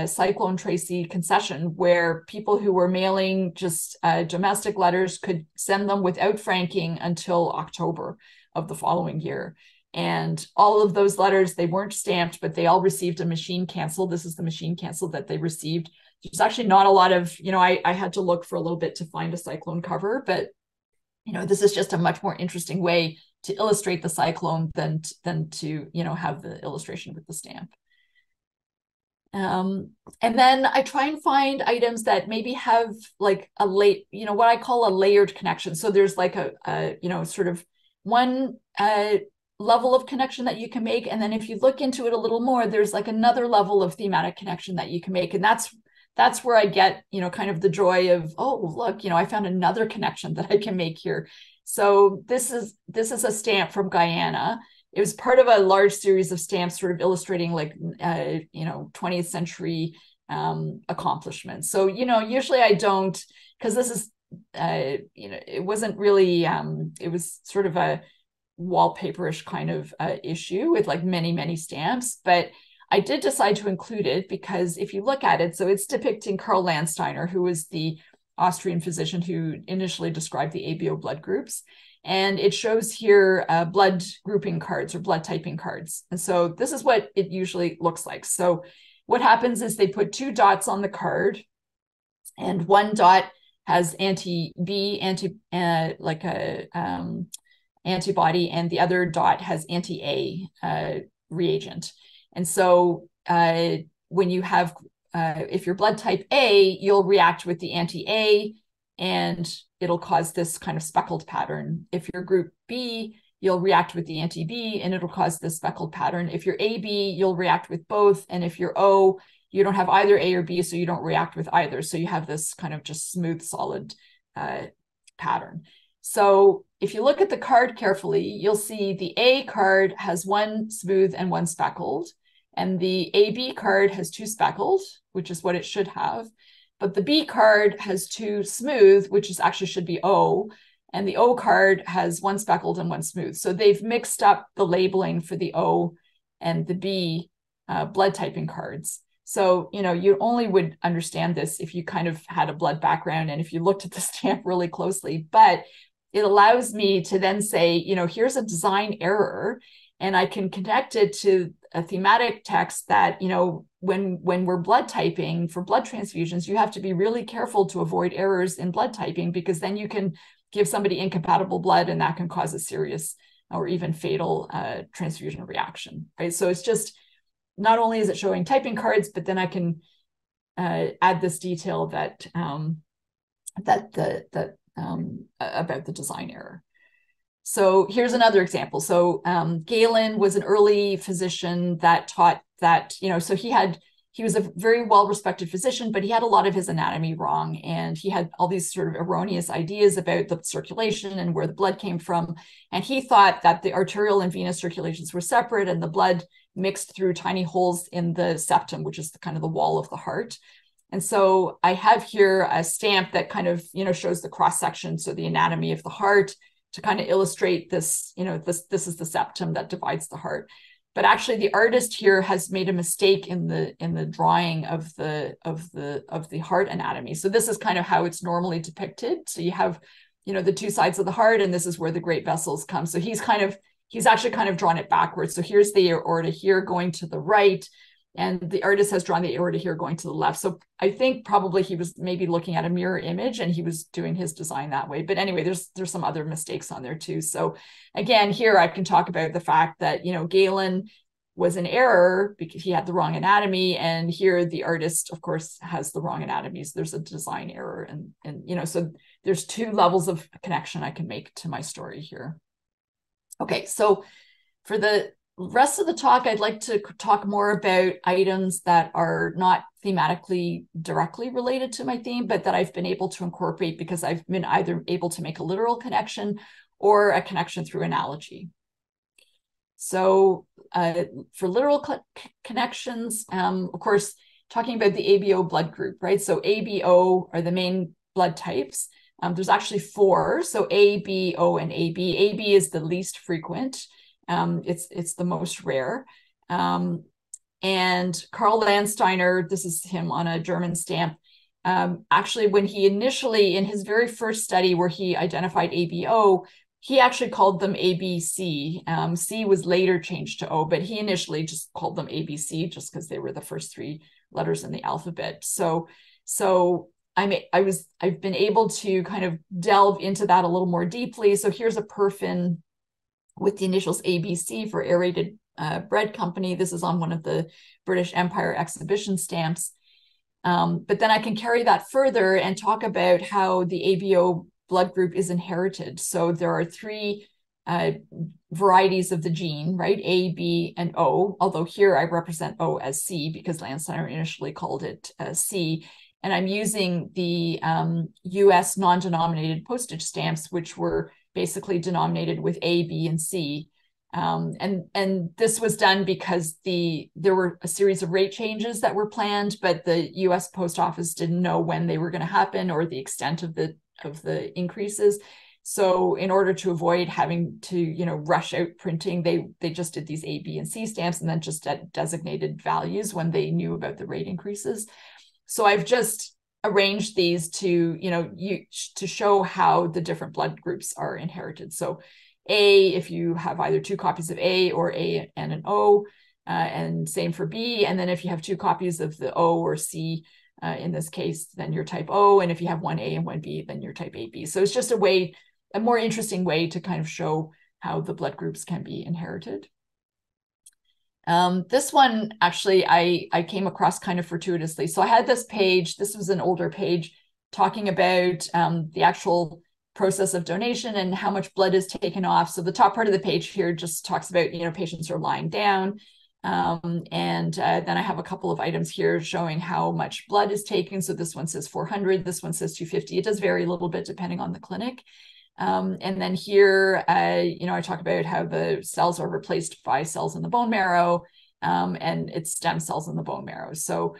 Cyclone Tracy concession where people who were mailing just domestic letters could send them without franking until October of the following year. And all of those letters, they weren't stamped, but they all received a machine cancel. This is the machine cancel that they received. There's actually not a lot of, I had to look for a little bit to find a cyclone cover, but this is just a much more interesting way to illustrate the cyclone than to have the illustration with the stamp. And then I try and find items that maybe have like what I call a layered connection. So there's like a sort of one level of connection that you can make. And then if you look into it a little more, there's like another level of thematic connection that you can make. And that's where I get, kind of the joy of, oh, look, I found another connection that I can make here. So this is a stamp from Guyana. It was part of a large series of stamps sort of illustrating 20th century accomplishments. So, usually I don't, because this is, it wasn't really, it was sort of a wallpaperish kind of issue with like many, many stamps, but I did decide to include it because if you look at it, so it's depicting Karl Landsteiner, who was the Austrian physician who initially described the ABO blood groups. And it shows here blood grouping cards or blood typing cards. And so this is what it usually looks like. So what happens is they put 2 dots on the card, and one dot has anti-B, antibody, and the other dot has anti-A reagent. And so when you have, if you're blood type A, you'll react with the anti-A and it'll cause this kind of speckled pattern. If you're group B, you'll react with the anti-B and it'll cause this speckled pattern. If you're AB, you'll react with both. And if you're O, you don't have either A or B, so you don't react with either. So you have this kind of just smooth, solid pattern. So if you look at the card carefully, you'll see the A card has 1 smooth and 1 speckled. And the AB card has 2 speckled, which is what it should have. But the B card has 2 smooth, which is actually should be O. And the O card has 1 speckled and 1 smooth. So they've mixed up the labeling for the O and the B blood typing cards. So, you only would understand this if you kind of had a blood background and if you looked at the stamp really closely. But it allows me to then say, here's a design error, and I can connect it to a thematic text that, when we're blood typing for blood transfusions, you have to be really careful to avoid errors in blood typing, because then you can give somebody incompatible blood and that can cause a serious or even fatal transfusion reaction, right? So it's just, not only is it showing typing cards, but then I can add this detail that about the design error. So here's another example. So Galen was an early physician that taught that, so he was a very well-respected physician, but he had a lot of his anatomy wrong. And he had all these sort of erroneous ideas about the circulation and where the blood came from. And he thought that the arterial and venous circulations were separate and the blood mixed through tiny holes in the septum, which is kind of the wall of the heart. And so I have here a stamp that kind of, shows the cross-section, so the anatomy of the heart, to kind of illustrate this, this is the septum that divides the heart. but actually the artist here has made a mistake in the drawing of the heart anatomy. So this is kind of how it's normally depicted. So you have, the two sides of the heart, and this is where the great vessels come. So he's actually kind of drawn it backwards. So here's the aorta here going to the right, and the artist has drawn the aorta here going to the left. So I think probably he was maybe looking at a mirror image and he was doing his design that way. But anyway, there's some other mistakes on there too. So again, here I can talk about the fact that, Galen was an error because he had the wrong anatomy. And here the artist, of course, has the wrong anatomies. There's a design error. And so there's two levels of connection I can make to my story here. Okay, so for the rest of the talk, I'd like to talk more about items that are not thematically directly related to my theme, but that I've been able to incorporate because I've been either able to make a literal connection or a connection through analogy. So for literal connections, of course, talking about the ABO blood group, right? So ABO are the main blood types. There's actually 4. So A, B, O, and AB. AB is the least frequent. It's the most rare. And Karl Landsteiner, this is him on a German stamp. Actually, when he initially, in his very first study where he identified ABO, he actually called them ABC. C was later changed to O, but he initially just called them ABC just because they were the first 3 letters in the alphabet. So I've been able to kind of delve into that a little more deeply. So here's a perfin with the initials ABC for Aerated Bread Company. This is on one of the British Empire exhibition stamps. But then I can carry that further and talk about how the ABO blood group is inherited. So there are 3 varieties of the gene, right? A, B, and O, although here I represent O as C because Landsteiner initially called it C. And I'm using the US non-denominated postage stamps, which were basically denominated with A, B, and C. And this was done because there were a series of rate changes that were planned, but the US Post Office didn't know when they were going to happen or the extent of the increases. So in order to avoid having to, rush out printing, they just did these A, B, and C stamps and then just designated values when they knew about the rate increases. So I've just arranged these to, to show how the different blood groups are inherited. So A, if you have either 2 copies of A or A and an O, and same for B. And then if you have 2 copies of the O or C, in this case, then you're type O. And if you have 1 A and 1 B, then you're type AB. So it's just a more interesting way to kind of show how the blood groups can be inherited. This one, actually, I came across kind of fortuitously. So I had this page, this was an older page, talking about the actual process of donation and how much blood is taken off. So the top part of the page here just talks about, patients are lying down. And then I have a couple of items here showing how much blood is taken. So this one says 400, this one says 250. It does vary a little bit depending on the clinic. And then here, I talk about how the cells are replaced by cells in the bone marrow, and it's stem cells in the bone marrow. So,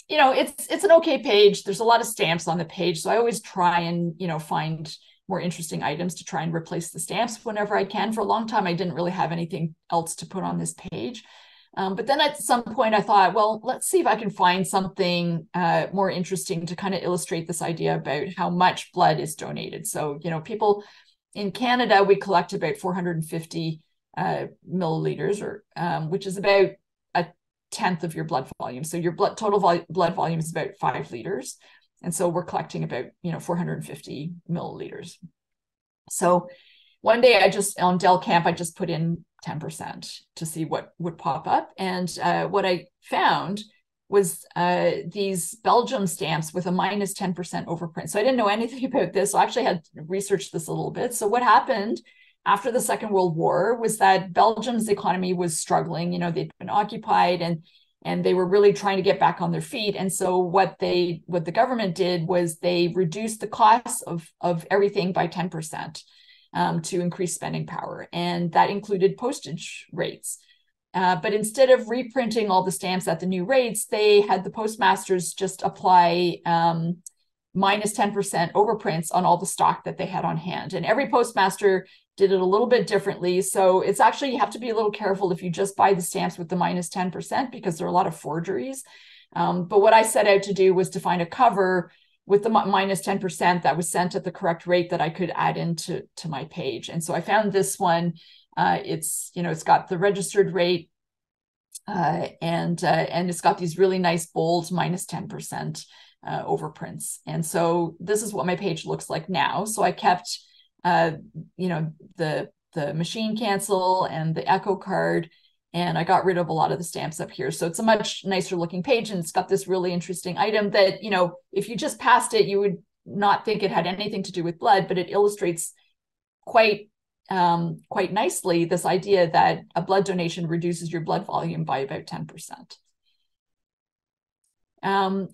it's an okay page. There's a lot of stamps on the page. So I always try and, find more interesting items to try and replace the stamps whenever I can. For a long time, I didn't really have anything else to put on this page. But then at some point I thought, well, let's see if I can find something more interesting to kind of illustrate this idea about how much blood is donated. So, people in Canada, we collect about 450 milliliters, or which is about a tenth of your blood volume. So your total blood volume is about 5 liters. And so we're collecting about, 450 milliliters. So one day on Del Camp, I just put in 10% to see what would pop up. And what I found was these Belgium stamps with a minus 10% overprint. So I didn't know anything about this. So I actually had researched this a little bit. So what happened after the Second World War was that Belgium's economy was struggling. They'd been occupied and they were really trying to get back on their feet. And so what the government did was they reduced the costs of everything by 10%. To increase spending power. And that included postage rates. But instead of reprinting all the stamps at the new rates, they had the postmasters just apply minus 10% overprints on all the stock that they had on hand. And every postmaster did it a little bit differently. So it's actually, you have to be a little careful if you just buy the stamps with the minus 10%, because there are a lot of forgeries. But what I set out to do was to find a cover with the minus 10% that was sent at the correct rate that I could add into my page. And so I found this one. It's got the registered rate, and it's got these really nice bold minus 10% overprints. And so this is what my page looks like now. So I kept the machine cancel and the echo card, and I got rid of a lot of the stamps up here. So it's a much nicer looking page, and it's got this really interesting item that, if you just passed it, you would not think it had anything to do with blood, but it illustrates quite nicely this idea that a blood donation reduces your blood volume by about 10%.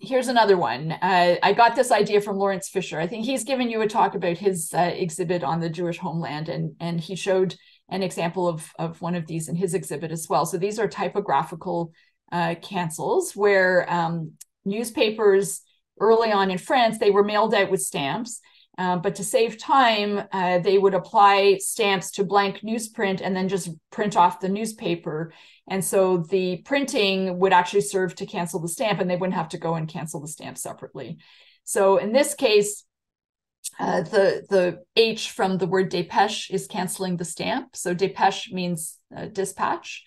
Here's another one. I got this idea from Lawrence Fisher. I think he's given you a talk about his exhibit on the Jewish homeland, and he showed an example of one of these in his exhibit as well. So these are typographical cancels where newspapers early on in France, they were mailed out with stamps, but to save time, they would apply stamps to blank newsprint and then just print off the newspaper. And so the printing would actually serve to cancel the stamp, and they wouldn't have to go and cancel the stamp separately. So in this case, the H from the word dépêche is canceling the stamp. So dépêche means dispatch.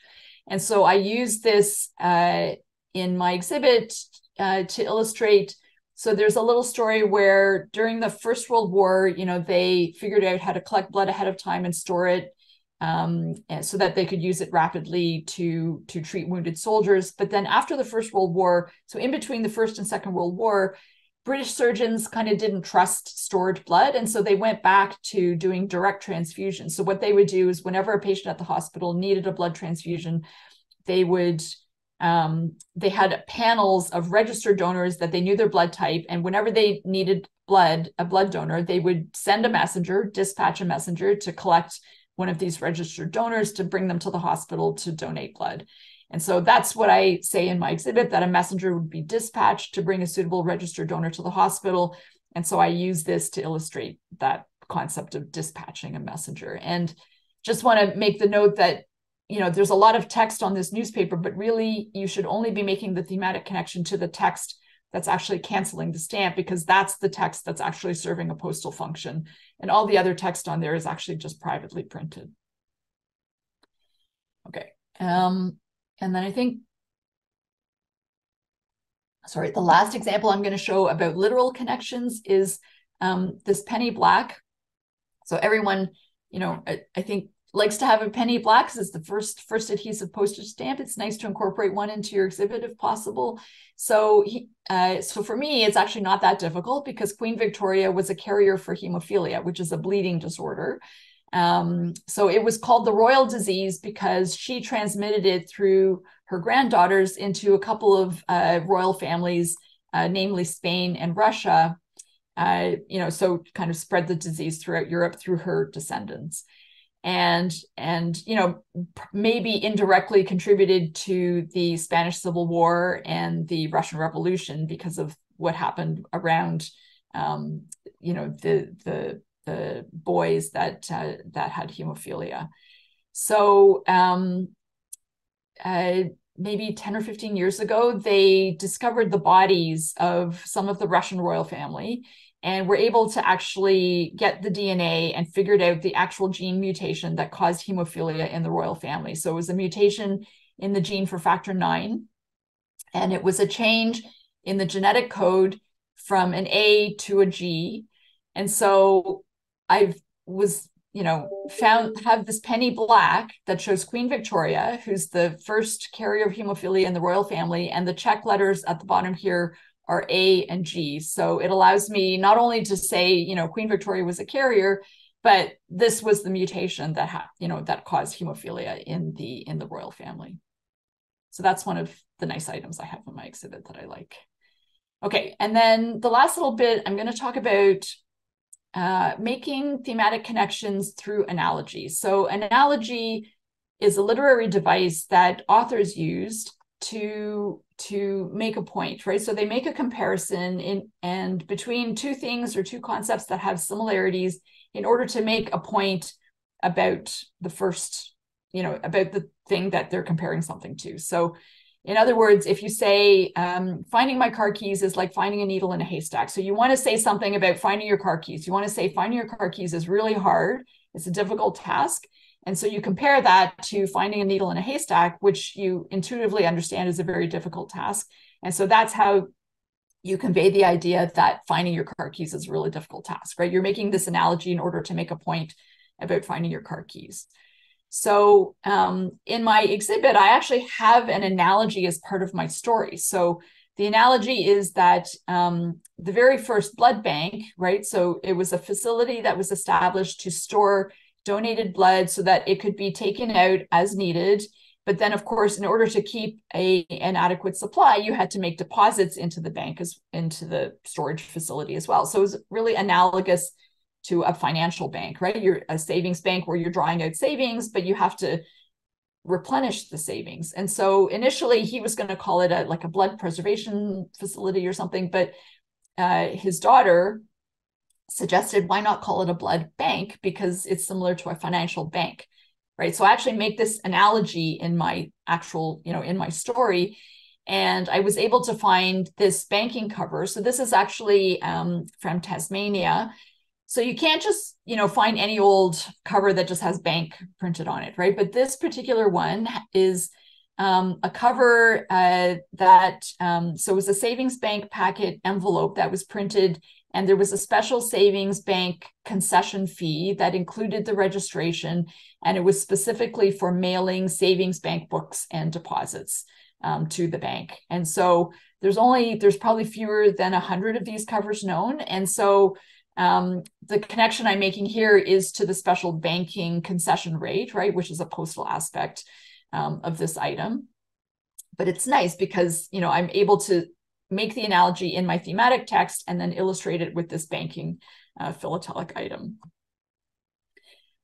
And so I use this in my exhibit to illustrate. So there's a little story where during the First World War, they figured out how to collect blood ahead of time and store it, and so that they could use it rapidly to treat wounded soldiers. But then after the First World War, so in between the First and Second World War, British surgeons kind of didn't trust stored blood. And so they went back to doing direct transfusion. So what they would do is whenever a patient at the hospital needed a blood transfusion, they had panels of registered donors that they knew their blood type. And whenever they needed a blood donor, they would send a messenger, dispatch a messenger to collect one of these registered donors to bring them to the hospital to donate blood. And so that's what I say in my exhibit, that a messenger would be dispatched to bring a suitable registered donor to the hospital. And so I use this to illustrate that concept of dispatching a messenger. And just want to make the note that, there's a lot of text on this newspaper, but really you should only be making the thematic connection to the text that's actually canceling the stamp, because that's the text that's actually serving a postal function. And all the other text on there is actually just privately printed. Okay. And then I think, the last example I'm going to show about literal connections is this penny black. So everyone, I think likes to have a penny black because it's the first adhesive postage stamp. It's nice to incorporate one into your exhibit if possible. So for me, it's actually not that difficult, because Queen Victoria was a carrier for hemophilia, which is a bleeding disorder. So it was called the royal disease because she transmitted it through her granddaughters into a couple of royal families, namely Spain and Russia, so kind of spread the disease throughout Europe through her descendants. And maybe indirectly contributed to the Spanish Civil War and the Russian Revolution because of what happened around, the boys that had hemophilia. So maybe 10 or 15 years ago, they discovered the bodies of some of the Russian royal family and were able to actually get the DNA and figured out the actual gene mutation that caused hemophilia in the royal family. So it was a mutation in the gene for factor IX, and it was a change in the genetic code from an A to a G. And so I was, have this penny black that shows Queen Victoria, who's the first carrier of hemophilia in the royal family, and the check letters at the bottom here are A and G. So it allows me not only to say, Queen Victoria was a carrier, but this was the mutation that that caused hemophilia in the royal family. So that's one of the nice items I have in my exhibit that I like. Okay, and then the last little bit, I'm going to talk about making thematic connections through analogy. So an analogy is a literary device that authors used to make a point, right? So they make a comparison and between two things or two concepts that have similarities in order to make a point about the first, about the thing that they're comparing something to. So in other words, if you say finding my car keys is like finding a needle in a haystack. So you want to say something about finding your car keys. You want to say finding your car keys is really hard. It's a difficult task. And so you compare that to finding a needle in a haystack, which you intuitively understand is a very difficult task. And so that's how you convey the idea that finding your car keys is a really difficult task, right? You're making this analogy in order to make a point about finding your car keys. So in my exhibit, I actually have an analogy as part of my story. So the analogy is that the very first blood bank, right? So it was a facility that was established to store donated blood so that it could be taken out as needed. But then, of course, in order to keep an adequate supply, you had to make deposits into the bank, into the storage facility as well. So it was really analogous to a financial bank, right? You're a savings bank where you're drawing out savings, but you have to replenish the savings. And so initially he was going to call it like a blood preservation facility or something, but his daughter suggested, why not call it a blood bank? Because it's similar to a financial bank, right? So I actually make this analogy in my actual, in my story. And I was able to find this banking cover. So this is actually from Tasmania. So you can't just, find any old cover that just has bank printed on it, right? But this particular one is a cover so it was a savings bank packet envelope that was printed, and there was a special savings bank concession fee that included the registration, and it was specifically for mailing savings bank books and deposits to the bank. And so there's probably fewer than 100 of these covers known. And so the connection I'm making here is to the special banking concession rate, right, which is a postal aspect of this item. But it's nice because, I'm able to make the analogy in my thematic text and then illustrate it with this banking philatelic item.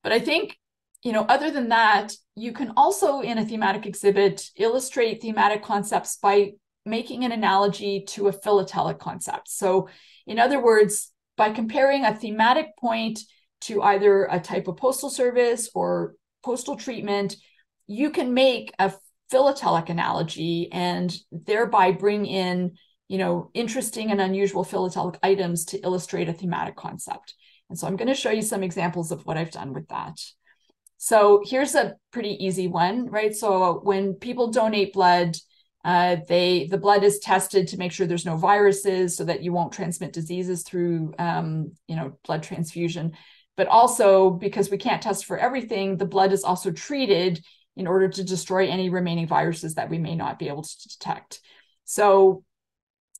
But I think, other than that, you can also in a thematic exhibit illustrate thematic concepts by making an analogy to a philatelic concept. So in other words, by comparing a thematic point to either a type of postal service or postal treatment, you can make a philatelic analogy and thereby bring in, interesting and unusual philatelic items to illustrate a thematic concept. And so I'm going to show you some examples of what I've done with that. So here's a pretty easy one, right? So when people donate blood, the blood is tested to make sure there's no viruses so that you won't transmit diseases through, blood transfusion. But also because we can't test for everything, the blood is also treated in order to destroy any remaining viruses that we may not be able to detect. So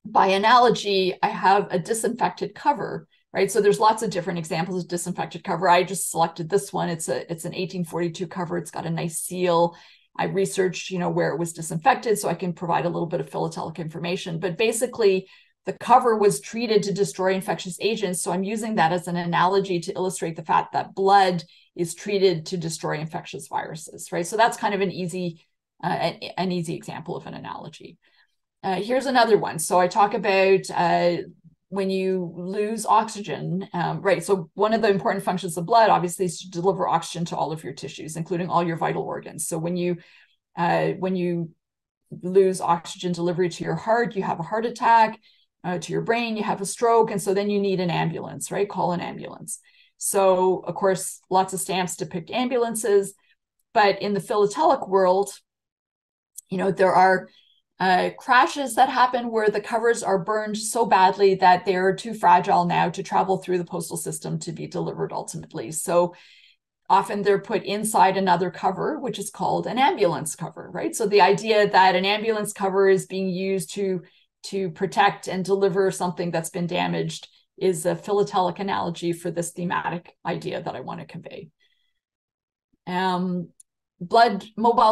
by analogy, I have a disinfected cover, right? So there's lots of different examples of disinfected cover. I just selected this one. It's an 1842 cover. It's got a nice seal. I researched, where it was disinfected so I can provide a little bit of philatelic information. But basically, the cover was treated to destroy infectious agents. So I'm using that as an analogy to illustrate the fact that blood is treated to destroy infectious viruses, right? So that's kind of an easy example of an analogy. Here's another one. So I talk about when you lose oxygen, right? So one of the important functions of blood, obviously, is to deliver oxygen to all of your tissues, including all your vital organs. So when you lose oxygen delivery to your heart, you have a heart attack. To your brain, you have a stroke, and so then you need an ambulance, right? Call an ambulance. So, of course, lots of stamps depict ambulances, but in the philatelic world, there are crashes that happen where the covers are burned so badly that they're too fragile now to travel through the postal system to be delivered ultimately. So often they're put inside another cover, which is called an ambulance cover, right? So the idea that an ambulance cover is being used to protect and deliver something that's been damaged is a philatelic analogy for this thematic idea that I want to convey. Mobile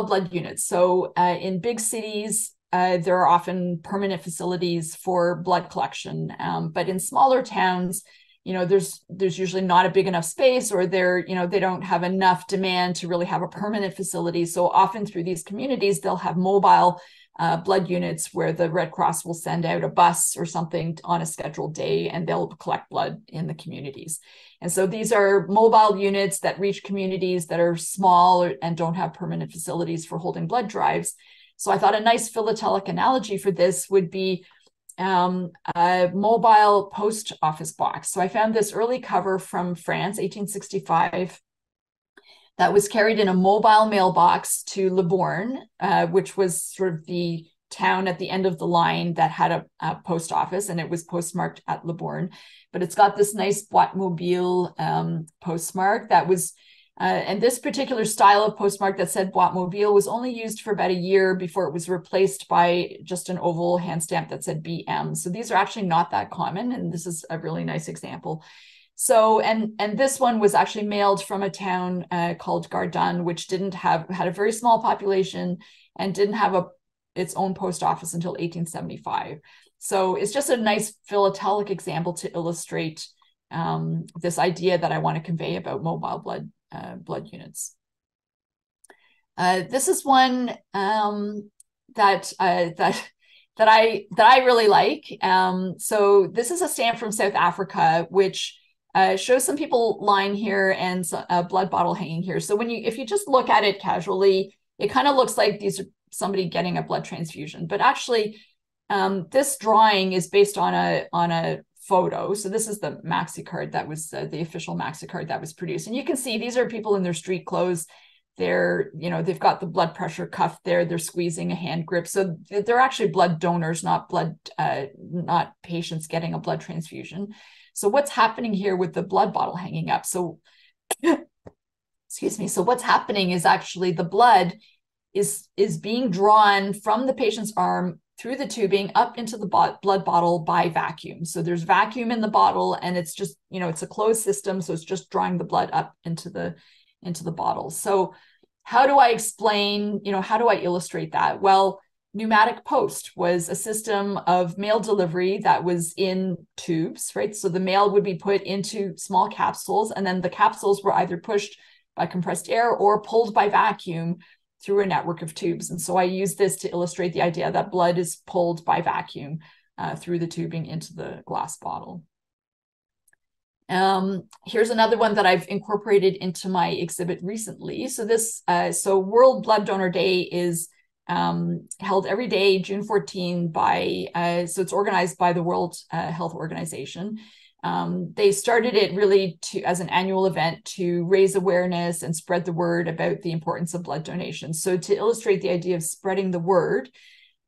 blood units. So in big cities, there are often permanent facilities for blood collection. But in smaller towns, there's usually not a big enough space, or they don't have enough demand to really have a permanent facility. So often through these communities, they'll have mobile blood units where the Red Cross will send out a bus or something on a scheduled day, and they'll collect blood in the communities. And so these are mobile units that reach communities that are small and don't have permanent facilities for holding blood drives. So I thought a nice philatelic analogy for this would be a mobile post office box. So I found this early cover from France, 1865, that was carried in a mobile mailbox to Le Borgne, which was sort of the town at the end of the line that had a post office, and it was postmarked at Le Borgne. But it's got this nice boîte mobile postmark that was, and this particular style of postmark that said boîte mobile was only used for about a year before it was replaced by just an oval hand stamp that said BM. So these are actually not that common, and this is a really nice example. So, and this one was actually mailed from a town called Gardun, which had a very small population and didn't have its own post office until 1875. So it's just a nice philatelic example to illustrate this idea that I want to convey about mobile blood units. This is one that I really like. So this is a stamp from South Africa, which shows some people lying here and a blood bottle hanging here. So if you just look at it casually, it kind of looks like these are somebody getting a blood transfusion. But actually, this drawing is based on a photo. So this is the maxi card that was the official maxi card that was produced. And you can see these are people in their street clothes. They've got the blood pressure cuff there. They're squeezing a hand grip. So they're actually blood donors, not patients getting a blood transfusion. So what's happening here with the blood bottle hanging up? So, excuse me. So what's happening is actually the blood is being drawn from the patient's arm through the tubing up into the blood bottle by vacuum. So there's vacuum in the bottle, and it's just, it's a closed system. So it's just drawing the blood up into the bottle. So how do I explain, how do I illustrate that? Well, pneumatic post was a system of mail delivery that was in tubes, right? So the mail would be put into small capsules, and then the capsules were either pushed by compressed air or pulled by vacuum through a network of tubes. And so I use this to illustrate the idea that blood is pulled by vacuum through the tubing into the glass bottle. Here's another one that I've incorporated into my exhibit recently. So World Blood Donor Day is held every day, June 14, so it's organized by the World Health Organization. They started it really as an annual event to raise awareness and spread the word about the importance of blood donation. So to illustrate the idea of spreading the word,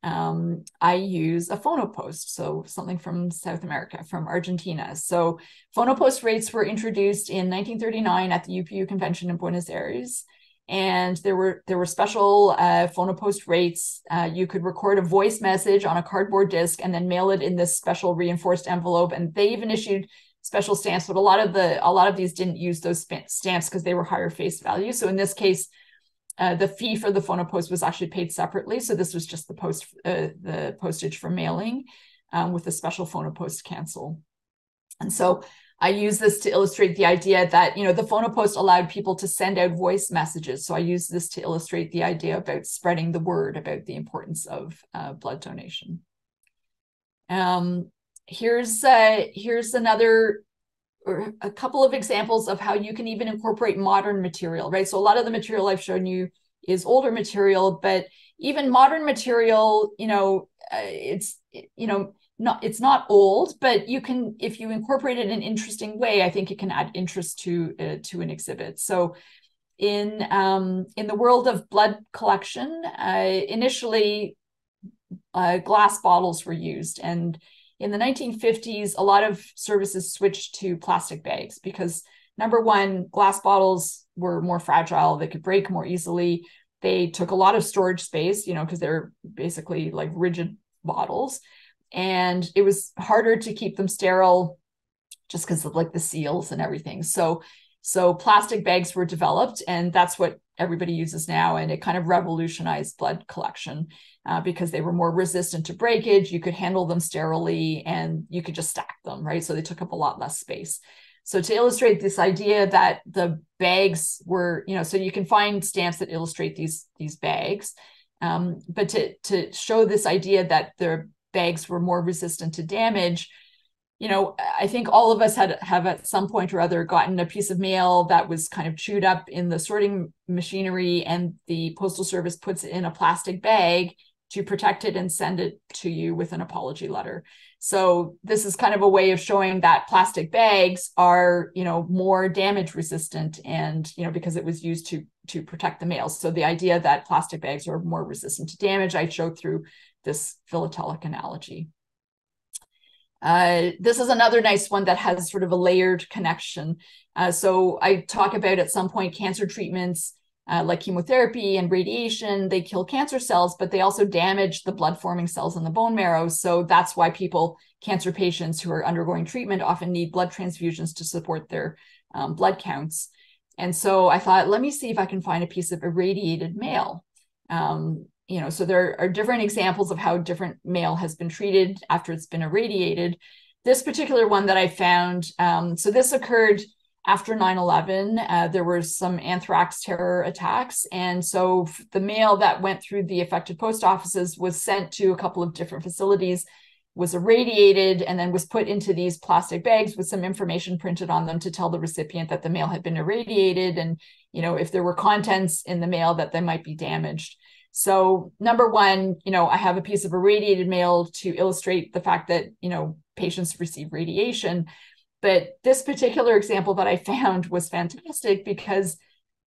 I use a phonopost, so something from South America, from Argentina. So phonopost rates were introduced in 1939 at the UPU convention in Buenos Aires. And there were special phonopost rates. You could record a voice message on a cardboard disc and then mail it in this special reinforced envelope. And they even issued special stamps, but a lot of these didn't use those stamps because they were higher face value. So in this case, the fee for the phonopost was actually paid separately. So this was just the postage for mailing with a special phonopost cancel. And so I use this to illustrate the idea that, the phonopost allowed people to send out voice messages. So I use this to illustrate the idea about spreading the word about the importance of blood donation. Here's another, or a couple of examples of how you can even incorporate modern material, right? So a lot of the material I've shown you is older material, but even modern material, it's not old, but you can, if you incorporate it in an interesting way, I think it can add interest to an exhibit. So in the world of blood collection, initially glass bottles were used, and in the 1950s, a lot of services switched to plastic bags because, number one, glass bottles were more fragile. They could break more easily. They took a lot of storage space, because they're basically like rigid bottles. And it was harder to keep them sterile just because of like the seals and everything. So plastic bags were developed, and that's what everybody uses now. And it kind of revolutionized blood collection because they were more resistant to breakage. You could handle them sterilely, and you could just stack them, right? So they took up a lot less space. So to illustrate this idea that the bags were, so you can find stamps that illustrate these bags. But to show this idea that the bags were more resistant to damage, I think all of us have at some point or other gotten a piece of mail that was kind of chewed up in the sorting machinery, and the Postal Service puts it in a plastic bag to protect it and send it to you with an apology letter. So this is kind of a way of showing that plastic bags are, more damage resistant, and, because it was used to protect the mail. So the idea that plastic bags are more resistant to damage, I showed through this philatelic analogy. This is another nice one that has sort of a layered connection. So I talk about at some point cancer treatments like chemotherapy and radiation. They kill cancer cells, but they also damage the blood-forming cells in the bone marrow. So that's why cancer patients who are undergoing treatment often need blood transfusions to support their blood counts. And so I thought, let me see if I can find a piece of irradiated mail. So there are different examples of how different mail has been treated after it's been irradiated. This particular one that I found, so this occurred after 9/11. There were some anthrax terror attacks. And so the mail that went through the affected post offices was sent to a couple of different facilities, was irradiated, and then was put into these plastic bags with some information printed on them to tell the recipient that the mail had been irradiated, and if there were contents in the mail that they might be damaged. So number one, I have a piece of irradiated mail to illustrate the fact that, patients receive radiation. But this particular example that I found was fantastic because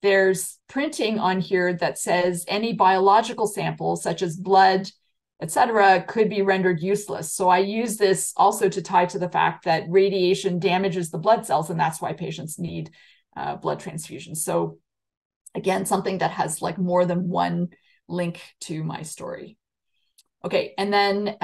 there's printing on here that says any biological sample, such as blood, etc., could be rendered useless. So I use this also to tie to the fact that radiation damages the blood cells, and that's why patients need blood transfusions. So again, something that has like more than one link to my story. Okay, and then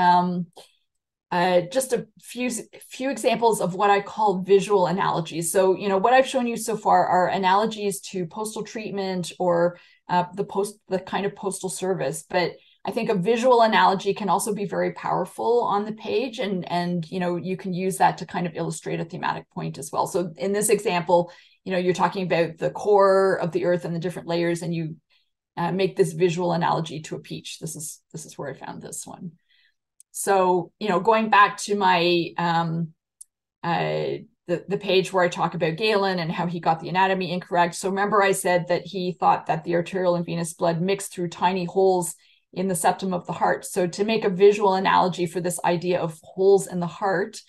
just a few examples of what I call visual analogies. So, what I've shown you so far are analogies to postal treatment or the kind of postal service. But I think a visual analogy can also be very powerful on the page, and you can use that to kind of illustrate a thematic point as well. So in this example, you're talking about the core of the earth and the different layers, and you make this visual analogy to a peach. This is where I found this one. So, going back to my the page where I talk about Galen and how he got the anatomy incorrect. So remember I said that he thought that the arterial and venous blood mixed through tiny holes in the septum of the heart. So to make a visual analogy for this idea of holes in the heart,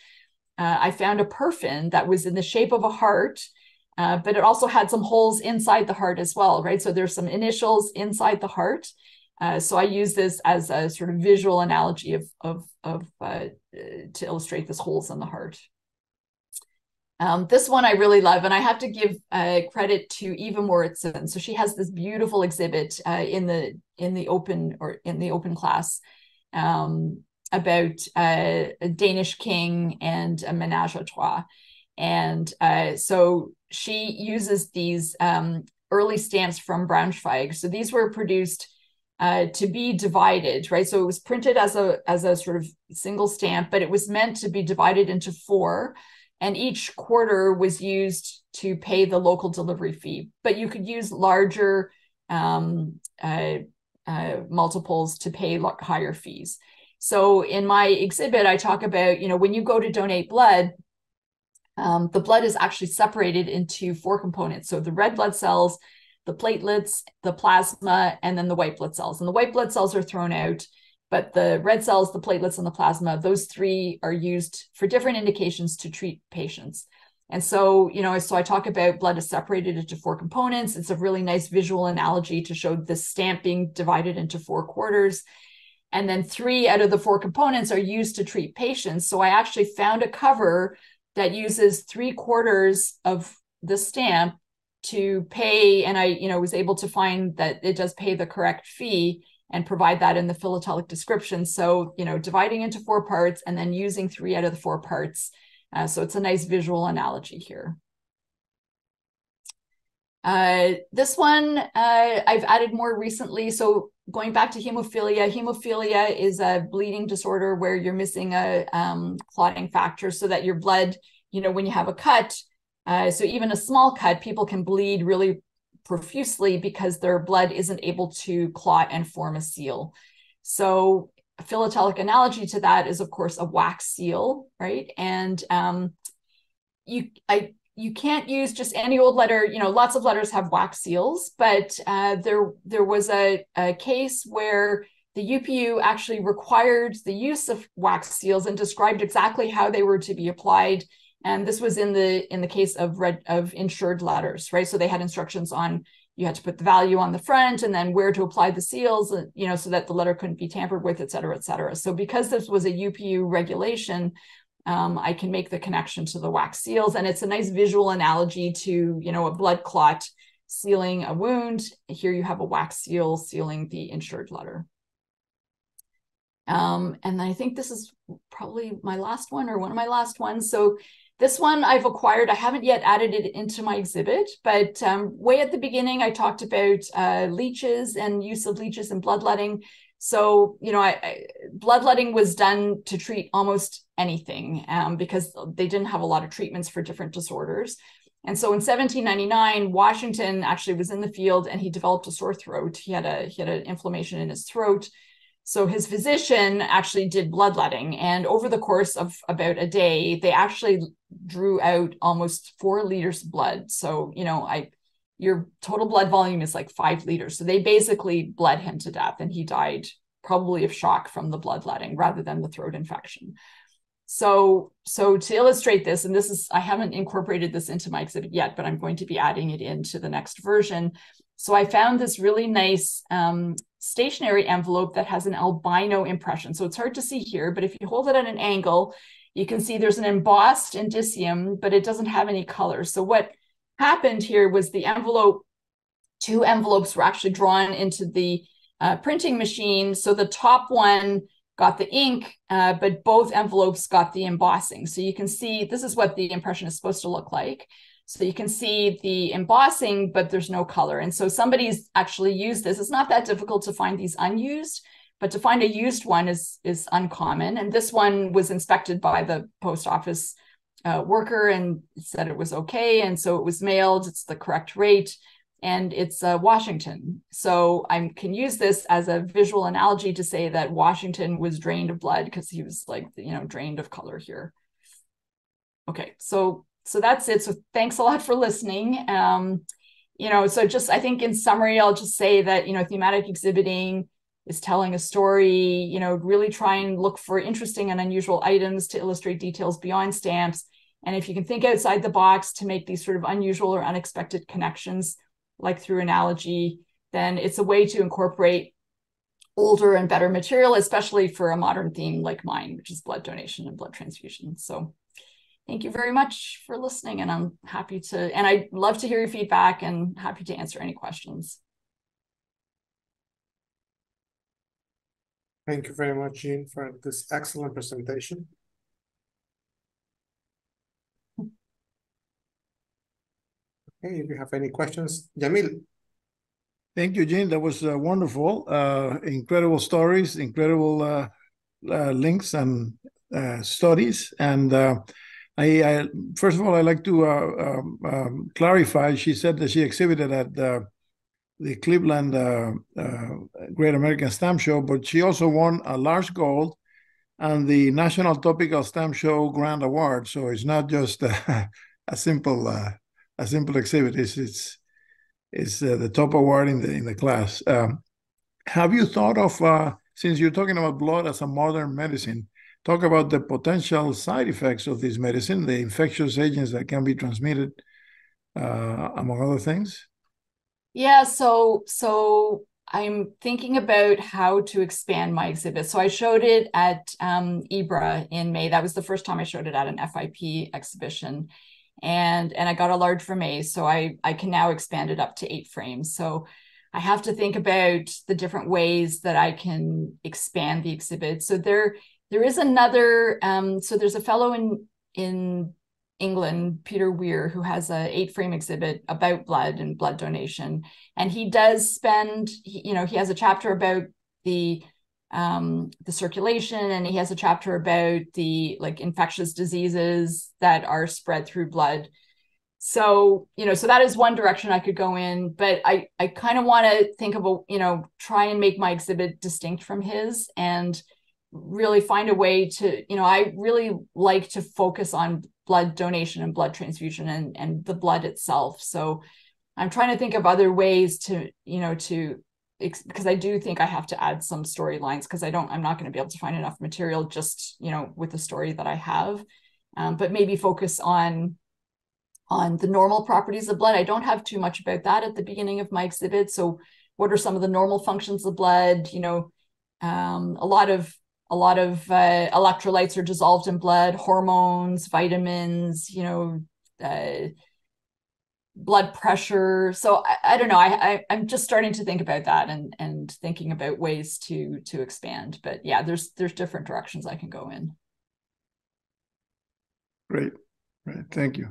I found a perfin that was in the shape of a heart, but it also had some holes inside the heart as well, right? So there's some initials inside the heart. So I use this as a sort of visual analogy to illustrate this holes in the heart. This one I really love, and I have to give credit to Eva Moritzen. So she has this beautiful exhibit in the open class about a Danish king and a ménage à trois. And so she uses these early stamps from Braunschweig. So these were produced to be divided, right? So it was printed as a sort of single stamp, but it was meant to be divided into 4. And each quarter was used to pay the local delivery fee. But you could use larger multiples to pay higher fees. So in my exhibit, I talk about, when you go to donate blood, the blood is actually separated into 4 components. So the red blood cells, the platelets, the plasma, and then the white blood cells. And the white blood cells are thrown out, but the red cells, the platelets, and the plasma, those 3 are used for different indications to treat patients. And so, so I talk about blood is separated into 4 components. It's a really nice visual analogy to show this stamp being divided into 4 quarters. And then 3 out of the 4 components are used to treat patients. So I actually found a cover that uses 3 quarters of the stamp to pay, and I was able to find that it does pay the correct fee and provide that in the philatelic description. So, dividing into 4 parts and then using 3 out of the 4 parts. So it's a nice visual analogy here. This one I've added more recently. So going back to hemophilia, hemophilia is a bleeding disorder where you're missing a clotting factor, so that your blood, when you have a cut, so even a small cut, people can bleed really profusely because their blood isn't able to clot and form a seal. So a philatelic analogy to that is, of course, a wax seal, right? And you can't use just any old letter. Lots of letters have wax seals, but there was a case where the UPU actually required the use of wax seals and described exactly how they were to be applied. And this was in the case of insured letters, right? So they had instructions on, you had to put the value on the front and then where to apply the seals, so that the letter couldn't be tampered with, et cetera, et cetera. So because this was a UPU regulation, I can make the connection to the wax seals. And it's a nice visual analogy to, a blood clot sealing a wound. Here you have a wax seal sealing the insured letter. And I think this is probably my last one, or one of my last ones. So this one I've acquired. I haven't yet added it into my exhibit, but way at the beginning, I talked about leeches and use of leeches in bloodletting. So, bloodletting was done to treat almost anything because they didn't have a lot of treatments for different disorders. And so in 1799, Washington actually was in the field and he developed a sore throat. He had an inflammation in his throat. So his physician actually did bloodletting. And over the course of about a day, they actually drew out almost 4 liters of blood. So, your total blood volume is like 5 liters. So they basically bled him to death and he died probably of shock from the bloodletting rather than the throat infection. So to illustrate this, and I haven't incorporated this into my exhibit yet, but I'm going to be adding it into the next version. So I found this really nice stationary envelope that has an albino impression. So it's hard to see here, but if you hold it at an angle, you can see there's an embossed indicium, but it doesn't have any color. So what happened here was the 2 envelopes were actually drawn into the printing machine. So the top one got the ink, but both envelopes got the embossing. So you can see, this is what the impression is supposed to look like. So you can see the embossing, but there's no color. And so somebody's actually used this. It's not that difficult to find these unused, but to find a used one is uncommon. And this one was inspected by the post office worker and said it was okay. And so it was mailed. It's the correct rate. And it's Washington. So I can use this as a visual analogy to say that Washington was drained of blood because he was drained of color here. Okay, so that's it. So thanks a lot for listening. So just, I think in summary, I'll just say that, thematic exhibiting is telling a story, really try and look for interesting and unusual items to illustrate details beyond stamps. And if you can think outside the box to make these sort of unusual or unexpected connections, like through analogy, then it's a way to incorporate older and better material, especially for a modern theme like mine, which is blood donation and blood transfusion. So thank you very much for listening. And I'm happy to, and I'd love to hear your feedback and happy to answer any questions.
Thank you very much, Jean, for this excellent presentation. Okay, if you have any questions, Jamil.
Thank you, Jean. That was wonderful. Incredible stories, incredible links and studies. And I first of all, I'd like to clarify. She said that she exhibited at the Cleveland Great American Stamp Show, but she also won a large gold and the National Topical Stamp Show Grand Award. So it's not just a simple exhibit. It's the top award in the class. Have you thought of, since you're talking about blood as a modern medicine, talk about the potential side effects of this medicine, the infectious agents that can be transmitted, among other things?
Yeah, so I'm thinking about how to expand my exhibit. So I showed it at IBRA in May. That was the first time I showed it at an FIP exhibition. And I got a large vermeil, so I can now expand it up to 8 frames. So I have to think about the different ways that I can expand the exhibit. So there is another, so there's a fellow in England, Peter Weir, who has a 8-frame exhibit about blood and blood donation. And he does spend, he has a chapter about the circulation, and he has a chapter about the infectious diseases that are spread through blood. So, so that is one direction I could go in, but I kind of want to think about, try and make my exhibit distinct from his and really find a way to, I really like to focus on blood donation and blood transfusion and the blood itself. So I'm trying to think of other ways to, because I do think I have to add some storylines because I'm not going to be able to find enough material just, with the story that I have, but maybe focus on the normal properties of blood. I don't have too much about that at the beginning of my exhibit. So what are some of the normal functions of blood? A lot of electrolytes are dissolved in blood, hormones, vitamins, blood pressure. So I don't know. I'm just starting to think about that and thinking about ways to expand. But yeah, there's different directions I can go in.
Great. Thank you.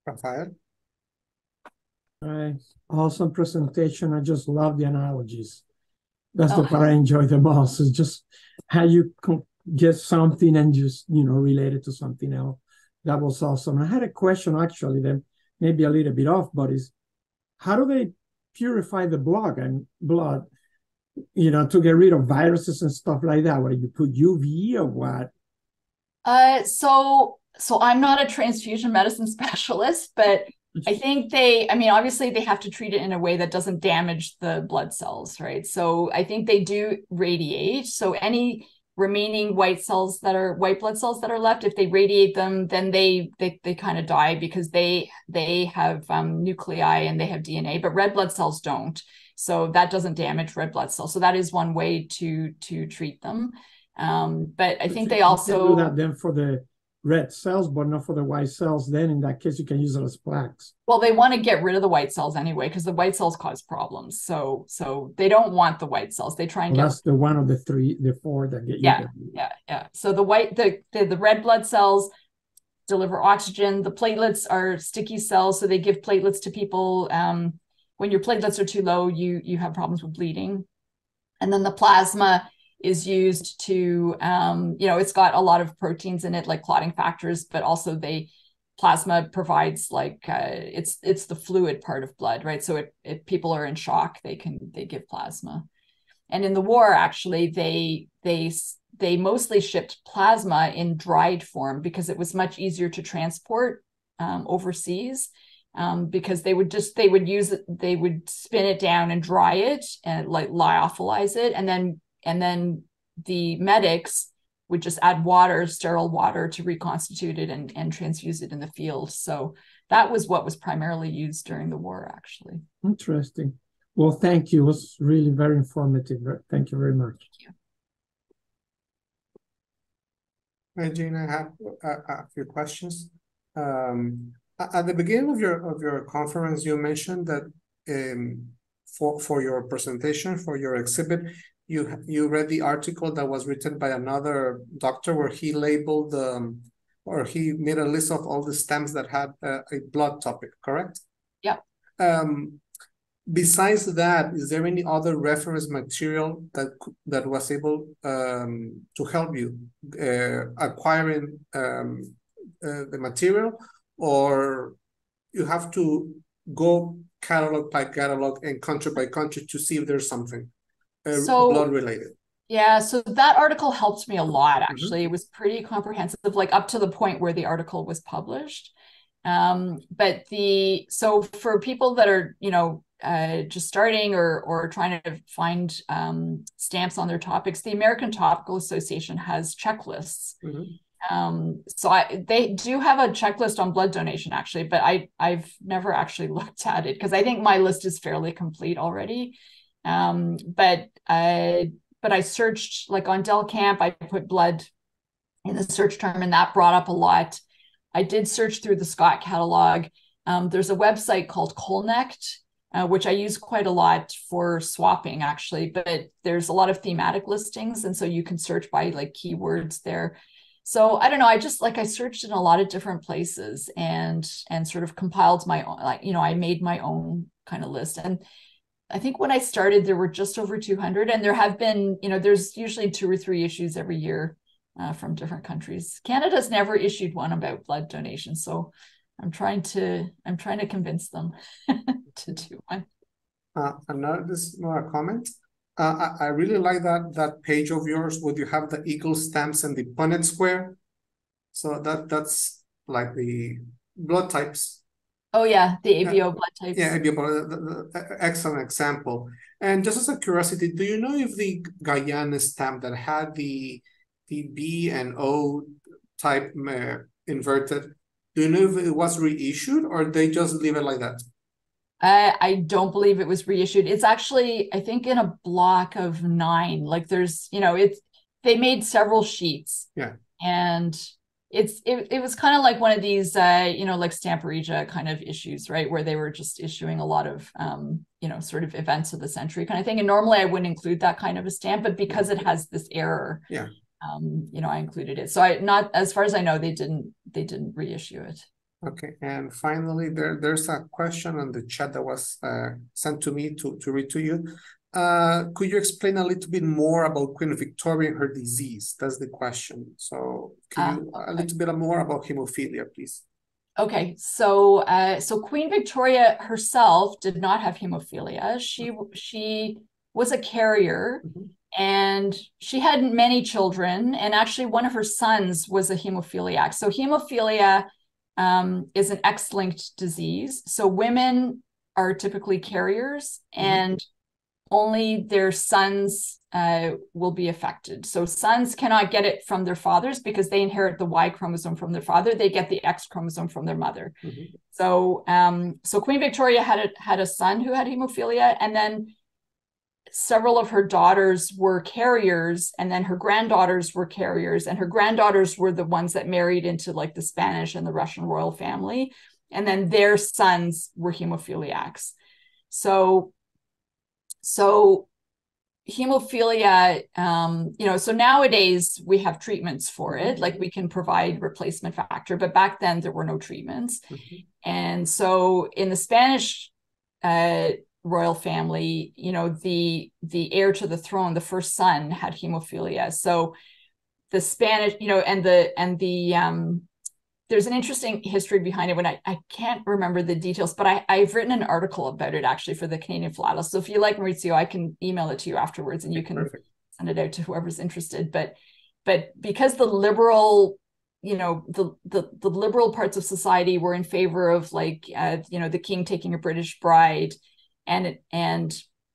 Rafael?
Awesome presentation. I just love the analogies. That's the part I enjoy the most. Is just how you get something and just, relate it to something else. That was awesome. I had a question actually that maybe a little bit off, but is how do they purify the blood to get rid of viruses and stuff like that? Where you put UV or what?
So I'm not a transfusion medicine specialist, but I think obviously they have to treat it in a way that doesn't damage the blood cells, right? So I think they do radiate. So any remaining white blood cells that are left, if they radiate them, then they kind of die because they have nuclei and they have DNA, but red blood cells don't. So that doesn't damage red blood cells. So that is one way to treat them. But I think they also
do that then for the red cells, but not for the white cells. Then in that case, you can use it as plaques.
Well, they want to get rid of the white cells anyway, because the white cells cause problems. So they don't want the white cells. They try and
that's the one of the four that get
you. Yeah. So the red blood cells deliver oxygen. The platelets are sticky cells, so they give platelets to people. When your platelets are too low, you have problems with bleeding. And then the plasma is used to, it's got a lot of proteins in it, like clotting factors, but also plasma provides it's the fluid part of blood, right? So if people are in shock, they give plasma. And in the war, actually, they mostly shipped plasma in dried form because it was much easier to transport overseas. Because they would spin it down and dry it and lyophilize it, and then the medics would just add sterile water to reconstitute it and transfuse it in the field. So that was what was primarily used during the war, actually.
Interesting. Well, thank you. It was really very informative. Thank you very much.
Thank you. Gina, I have a few questions. At the beginning of your conference, you mentioned that for your presentation, for your exhibit, you read the article that was written by another doctor where he labeled or he made a list of all the stamps that had a blood topic, correct?
Yeah.
Besides that, is there any other reference material that was able to help you acquiring the material, or you have to go catalog by catalog and country by country to see if there's something blood related?
Yeah, so that article helped me a lot, actually. It was pretty comprehensive, like up to the point where the article was published. But so for people that are, just starting or trying to find stamps on their topics, the American Topical Association has checklists. So they do have a checklist on blood donation, actually, but I've never actually looked at it because I think my list is fairly complete already. But I searched, like on Delcamp, I put blood in the search term, and that brought up a lot. I did search through the Scott catalog. There's a website called Colnect, which I use quite a lot for swapping, actually, but there's a lot of thematic listings, and so you can search by like keywords there. So I don't know, I searched in a lot of different places and sort of compiled my own, I made my own kind of list. And I think when I started, there were just over 200, and there have been, there's usually 2 or 3 issues every year from different countries. Canada's never issued one about blood donation. So I'm trying to convince them to do one.
Another, this is not a comment. I really like that page of yours where you have the eagle stamps and the Punnett square. So that's like the blood types.
Oh yeah, the ABO blood types.
Yeah, ABO, excellent example. And just as a curiosity, do you know if the Guyana stamp that had the B and O type inverted, do you know if it was reissued or they just leave it like that?
I don't believe it was reissued. It's actually, I think, in a block of 9. Like there's, they made several sheets.
Yeah.
And it was kind of like one of these, like Stamperegia kind of issues, right? Where they were just issuing a lot of, sort of events of the century kind of thing. And normally I wouldn't include that kind of a stamp, but because it has this error,
yeah,
I included it. So not as far as I know, they didn't reissue it.
Okay, and finally, there's a question on the chat that was sent to me to read to you. Could you explain a little bit more about Queen Victoria and her disease? That's the question. So can you a little bit more about hemophilia, please?
Okay, so Queen Victoria herself did not have hemophilia. She was a carrier, and she had many children, and actually one of her sons was a hemophiliac. So hemophilia is an X-linked disease. So women are typically carriers, and only their sons will be affected. So sons cannot get it from their fathers because they inherit the Y chromosome from their father. They get the X chromosome from their mother. So Queen Victoria had a son who had hemophilia, and then several of her daughters were carriers, and then her granddaughters were carriers, and her granddaughters were the ones that married into like the Spanish and the Russian royal family, and then their sons were hemophiliacs. So hemophilia, so nowadays we have treatments for it, like we can provide replacement factor, but back then there were no treatments. And so in the Spanish royal family, the heir to the throne, the first son, had hemophilia. So the Spanish, there's an interesting history behind it when I can't remember the details, but I've written an article about it actually for the Canadian Philatelic. So if you like, Maurizio, I can email it to you afterwards and you can send it out to whoever's interested. But because the liberal, the liberal parts of society were in favor of the king taking a British bride, and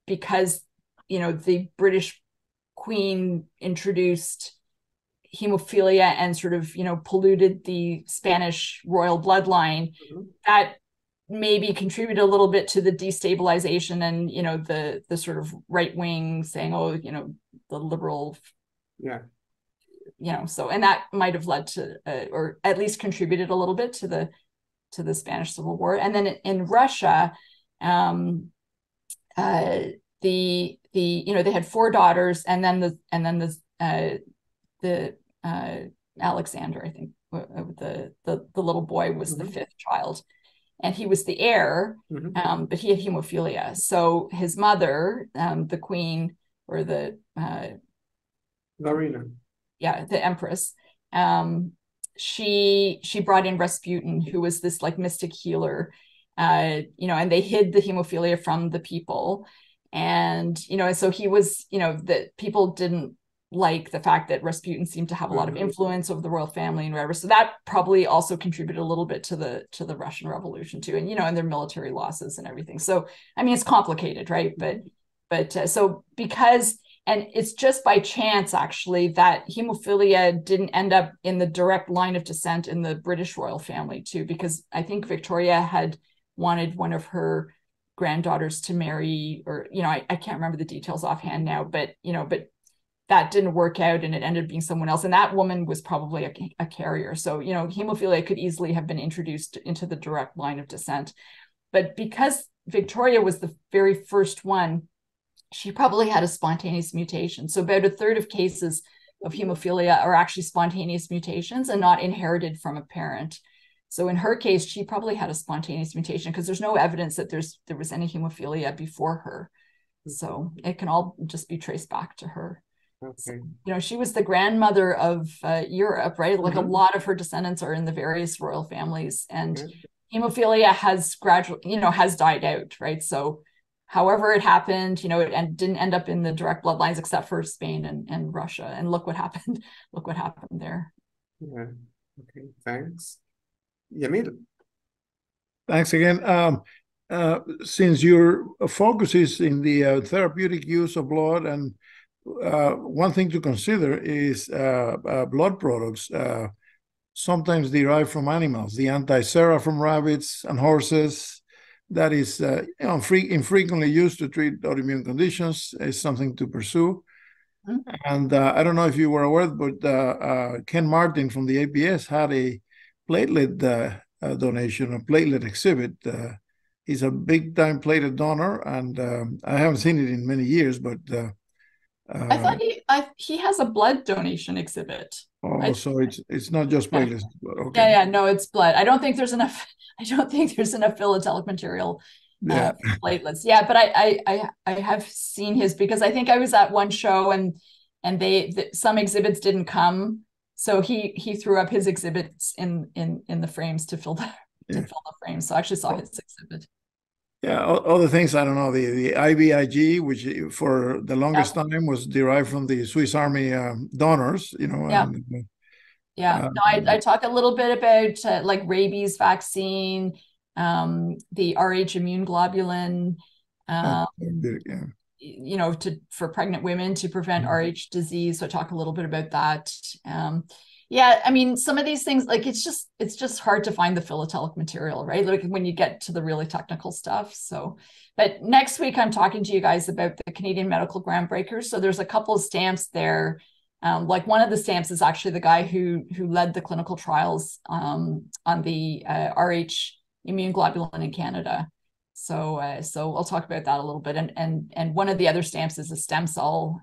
because the British queen introduced hemophilia and sort of polluted the Spanish royal bloodline, that maybe contributed a little bit to the destabilization and the sort of right wing saying, the liberal, so, and that might have led to or at least contributed a little bit to the Spanish Civil War. And then in Russia, they had 4 daughters, and then the Alexander, I think, the little boy was the 5th child, and he was the heir, but he had hemophilia. So his mother, the queen, or the
Larina,
the empress, she brought in Rasputin, who was this like mystic healer, and they hid the hemophilia from the people, and so he was, that people didn't like the fact that Rasputin seemed to have a lot of influence over the royal family and whatever. So that probably also contributed a little bit to the Russian Revolution too, and and their military losses and everything. So I mean, it's complicated, right? But so because, and it's just by chance actually that hemophilia didn't end up in the direct line of descent in the British royal family too, because I think Victoria had wanted one of her granddaughters to marry, or I can't remember the details offhand now, but that didn't work out, and it ended up being someone else. And that woman was probably a carrier. So, hemophilia could easily have been introduced into the direct line of descent. But because Victoria was the very first one, she probably had a spontaneous mutation. So about 1/3 of cases of hemophilia are actually spontaneous mutations and not inherited from a parent. So in her case, she probably had a spontaneous mutation because there's no evidence that there was any hemophilia before her. So it can all just be traced back to her.
Okay.
So, she was the grandmother of Europe, right? Like a lot of her descendants are in the various royal families, and hemophilia has gradually, has died out, right? So however it happened, it didn't end up in the direct bloodlines except for Spain and Russia. And look what happened. Look what happened there.
Yeah. Okay. Thanks. Yamil.
Thanks again. Since your focus is in the therapeutic use of blood, and one thing to consider is blood products, sometimes derived from animals, the anti-sera from rabbits and horses, that is infrequently used to treat autoimmune conditions, is something to pursue. Mm-hmm. And I don't know if you were aware, but Ken Martin from the APS had a platelet donation, a platelet exhibit. He's a big-time platelet donor, and I haven't seen it in many years, but
I thought he has a blood donation exhibit.
Oh, so it's not just platelets. Yeah. Okay.
Yeah, no, it's blood. I don't think there's enough philatelic material platelets. Yeah, but I have seen his, because I think I was at one show and some exhibits didn't come, so he threw up his exhibits in the frames to fill the frames. So I actually saw his exhibit.
Yeah, other things, I don't know, the IVIG, which for the longest time was derived from the Swiss Army donors,
Yeah. No, I talk a little bit about like rabies vaccine, the Rh immune globulin, for pregnant women to prevent Rh disease. So I talk a little bit about that. Yeah, I mean, some of these things, like it's just hard to find the philatelic material, right? Like when you get to the really technical stuff. So, but next week I'm talking to you guys about the Canadian Medical Groundbreakers. So there's a couple of stamps there. Like one of the stamps is actually the guy who led the clinical trials on the Rh immune globulin in Canada. So I'll talk about that a little bit. And one of the other stamps is a stem cell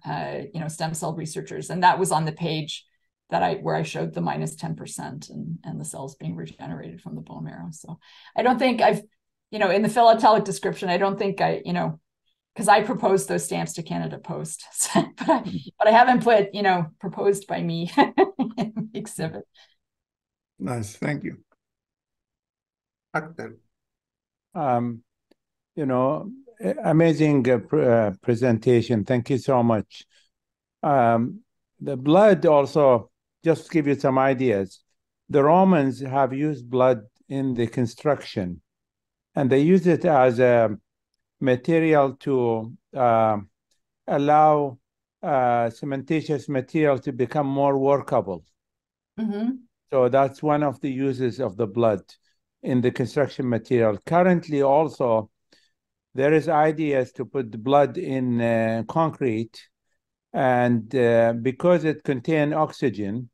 researchers, and that was on the page where I showed the minus 10% and the cells being regenerated from the bone marrow. So I don't think I've, in the philatelic description, I don't think because I proposed those stamps to Canada Post, but I haven't put, proposed by me in the exhibit.
Nice, thank you.
Amazing presentation. Thank you so much. The blood also, just to give you some ideas, the Romans have used blood in the construction, and they use it as a material to allow cementitious material to become more workable. Mm-hmm. So that's one of the uses of the blood in the construction material. Currently also, there is ideas to put the blood in concrete, and because it contains oxygen,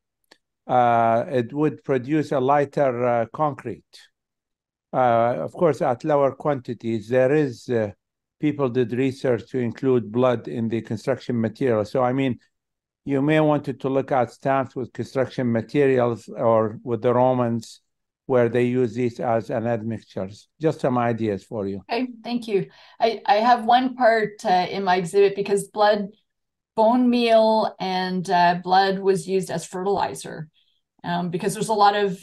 it would produce a lighter concrete. Of course, at lower quantities, there is people did research to include blood in the construction material. So, I mean, you may want to look at stamps with construction materials or with the Romans, where they use these as an admixtures. Just some ideas for you.
Okay, thank you. I have one part in my exhibit, because bone meal and blood was used as fertilizer, because there's a lot of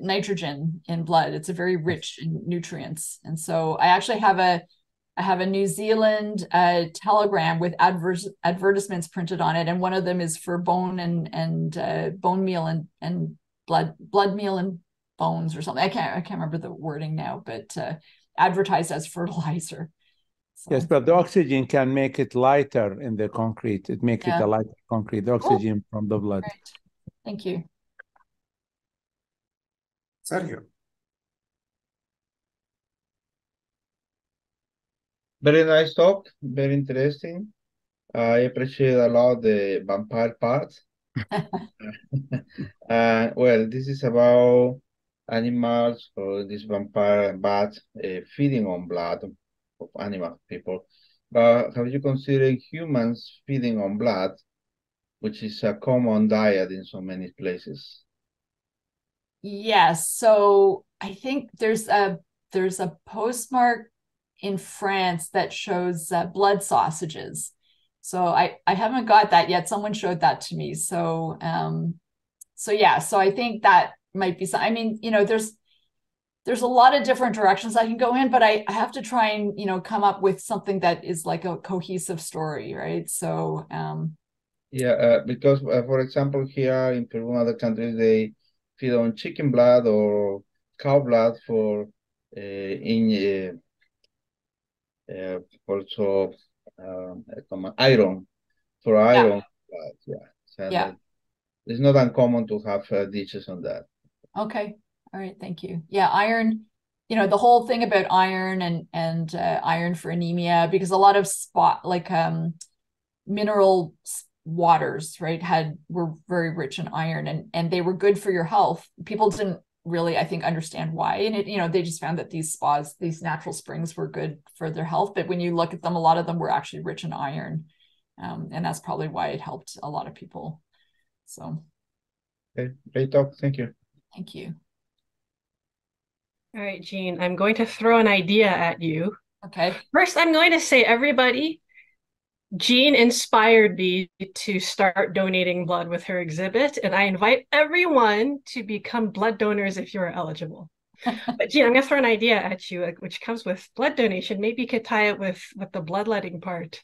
nitrogen in blood. It's a very rich in nutrients. And so I actually have a New Zealand telegram with advertisements printed on it, and one of them is for bone and bone meal and blood meal and bones or something. I can't remember the wording now, but advertised as fertilizer. So.
Yes, but the oxygen can make it lighter in the concrete. It makes it a lighter concrete, the oxygen from the blood.
Great. Thank you.
Sergio.
Very nice talk, very interesting. I appreciate a lot the vampire part. Well, this is about animals, or this vampire bat feeding on blood of animal people. But have you considered humans feeding on blood, which is a common diet in so many places?
Yes. So I think there's a postmark in France that shows blood sausages. So I haven't got that yet. Someone showed that to me. So yeah. So I think that might be some. I mean, there's there's a lot of different directions I can go in, but I have to try and, come up with something that is like a cohesive story, right? So,
because for example, here in Peru and other countries, they feed on chicken blood or cow blood for also iron, for iron blood. Yeah, so
yeah.
It's not uncommon to have dishes on that.
Okay. All right. Thank you. Yeah. Iron, the whole thing about iron and iron for anemia, because a lot of mineral waters, right, were very rich in iron, and they were good for your health. People didn't really, I think, understand why. And they just found that these spas, these natural springs, were good for their health. But when you look at them, a lot of them were actually rich in iron. And that's probably why it helped a lot of people. So.
Okay, great talk. Thank you.
Thank you.
All right, Jean, I'm going to throw an idea at you.
Okay.
First, I'm going to say, everybody, Jean inspired me to start donating blood with her exhibit, and I invite everyone to become blood donors if you are eligible. But Jean, I'm going to throw an idea at you, which comes with blood donation. Maybe you could tie it with the bloodletting part,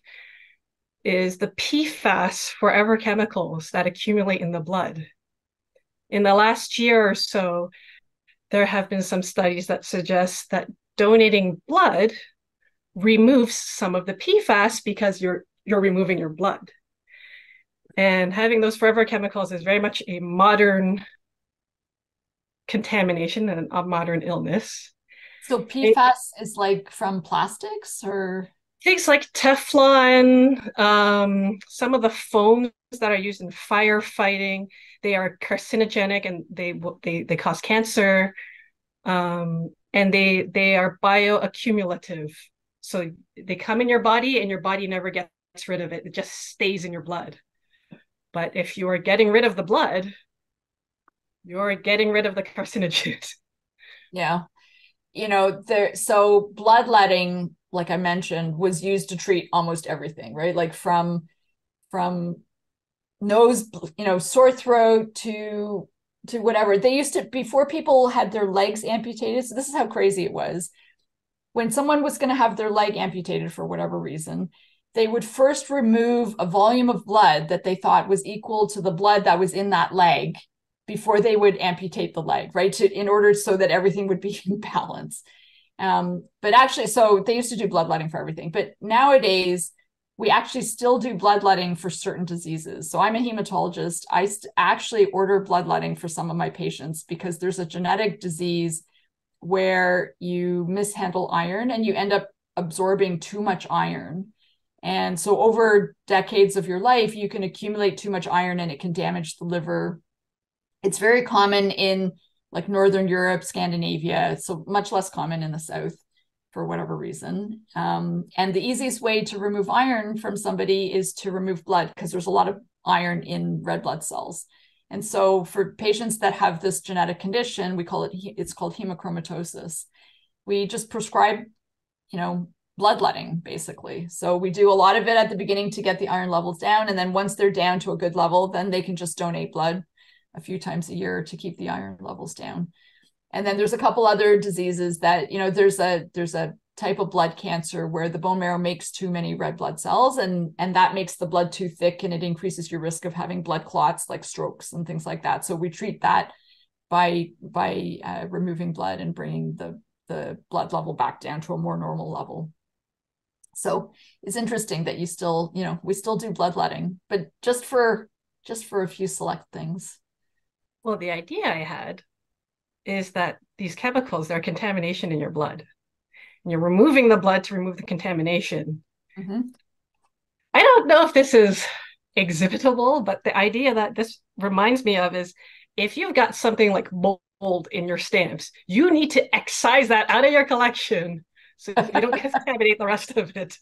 is the PFAS, forever chemicals that accumulate in the blood. In the last year or so, there have been some studies that suggest that donating blood removes some of the PFAS because you're removing your blood. And having those forever chemicals is very much a modern contamination and a modern illness.
So PFAS is like from plastics, or?
Things like Teflon, some of the foams that are used in firefighting, they are carcinogenic and they cause cancer, and they are bioaccumulative. So they come in your body and your body never gets rid of it. It just stays in your blood. But if you are getting rid of the blood, you're getting rid of the carcinogens.
Yeah. So bloodletting, like I mentioned, was used to treat almost everything, right? Like from nose, sore throat to whatever. They used to, before people had their legs amputated. So this is how crazy it was. When someone was going to have their leg amputated for whatever reason, they would first remove a volume of blood that they thought was equal to the blood that was in that leg before they would amputate the leg, right? In order so that everything would be in balance. But actually, so they used to do bloodletting for everything. But nowadays, we actually still do bloodletting for certain diseases. So I'm a hematologist. I actually order bloodletting for some of my patients because there's a genetic disease where you mishandle iron and you end up absorbing too much iron. And so over decades of your life, you can accumulate too much iron and it can damage the liver. It's very common in like Northern Europe, Scandinavia, so much less common in the South for whatever reason. And the easiest way to remove iron from somebody is to remove blood because there's a lot of iron in red blood cells. And so for patients that have this genetic condition, it's called hemochromatosis. We just prescribe, bloodletting basically. So we do a lot of it at the beginning to get the iron levels down. And then once they're down to a good level, then they can just donate blood a few times a year to keep the iron levels down. And then there's a couple other diseases that, there's a type of blood cancer where the bone marrow makes too many red blood cells and that makes the blood too thick and it increases your risk of having blood clots like strokes and things like that. So we treat that by removing blood and bringing the blood level back down to a more normal level. So it's interesting that you still, we still do bloodletting, but just for a few select things.
Well, the idea I had is that these chemicals, they're contamination in your blood. And you're removing the blood to remove the contamination.
Mm-hmm.
I don't know if this is exhibitable, but the idea that this reminds me of is if you've got something like mold in your stamps, you need to excise that out of your collection so you don't contaminate the rest of it.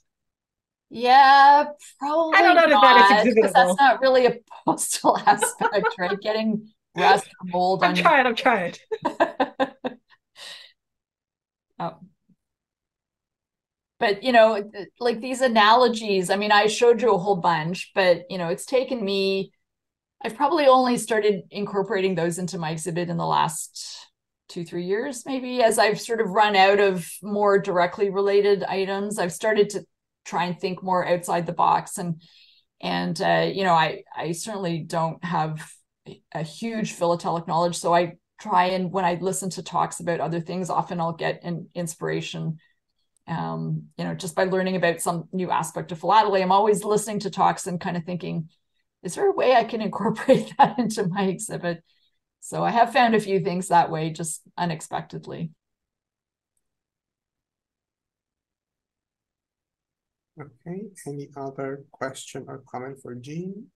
Yeah, probably.
I don't know
not,
that is exhibitable.
That's not really a postal aspect, right? Getting rust or mold.
I'm trying.
Oh. But, like these analogies, I mean, I showed you a whole bunch, but, it's taken me, I've probably only started incorporating those into my exhibit in the last 2-3 years, maybe, as I've sort of run out of more directly related items. I've started to try and think more outside the box, and you know, I certainly don't have a huge philatelic knowledge, so I try, and when I listen to talks about other things, often I'll get an inspiration, you know, just by learning about some new aspect of philately. I'm always listening to talks and kind of thinking, is there a way I can incorporate that into my exhibit? So I have found a few things that way, just unexpectedly.
Okay, any other question or comment for Jean?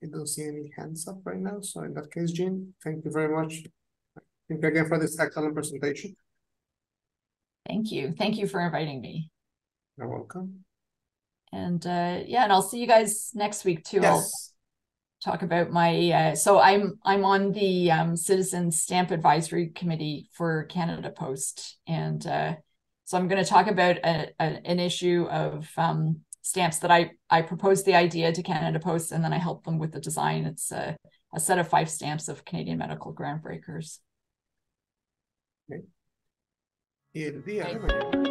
I don't see any hands up right now. So in that case, Jean, thank you very much. Thank you again for this excellent presentation.
Thank you. Thank you for inviting me.
You're welcome.
And yeah, and I'll see you guys next week too.
Yes.
I'll talk about my, so I'm on the Citizen Stamp Advisory Committee for Canada Post. And so I'm going to talk about an issue of stamps that I proposed the idea to Canada Post, and then I helped them with the design. It's a set of 5 stamps of Canadian medical groundbreakers.
Okay. Y el día de mañana.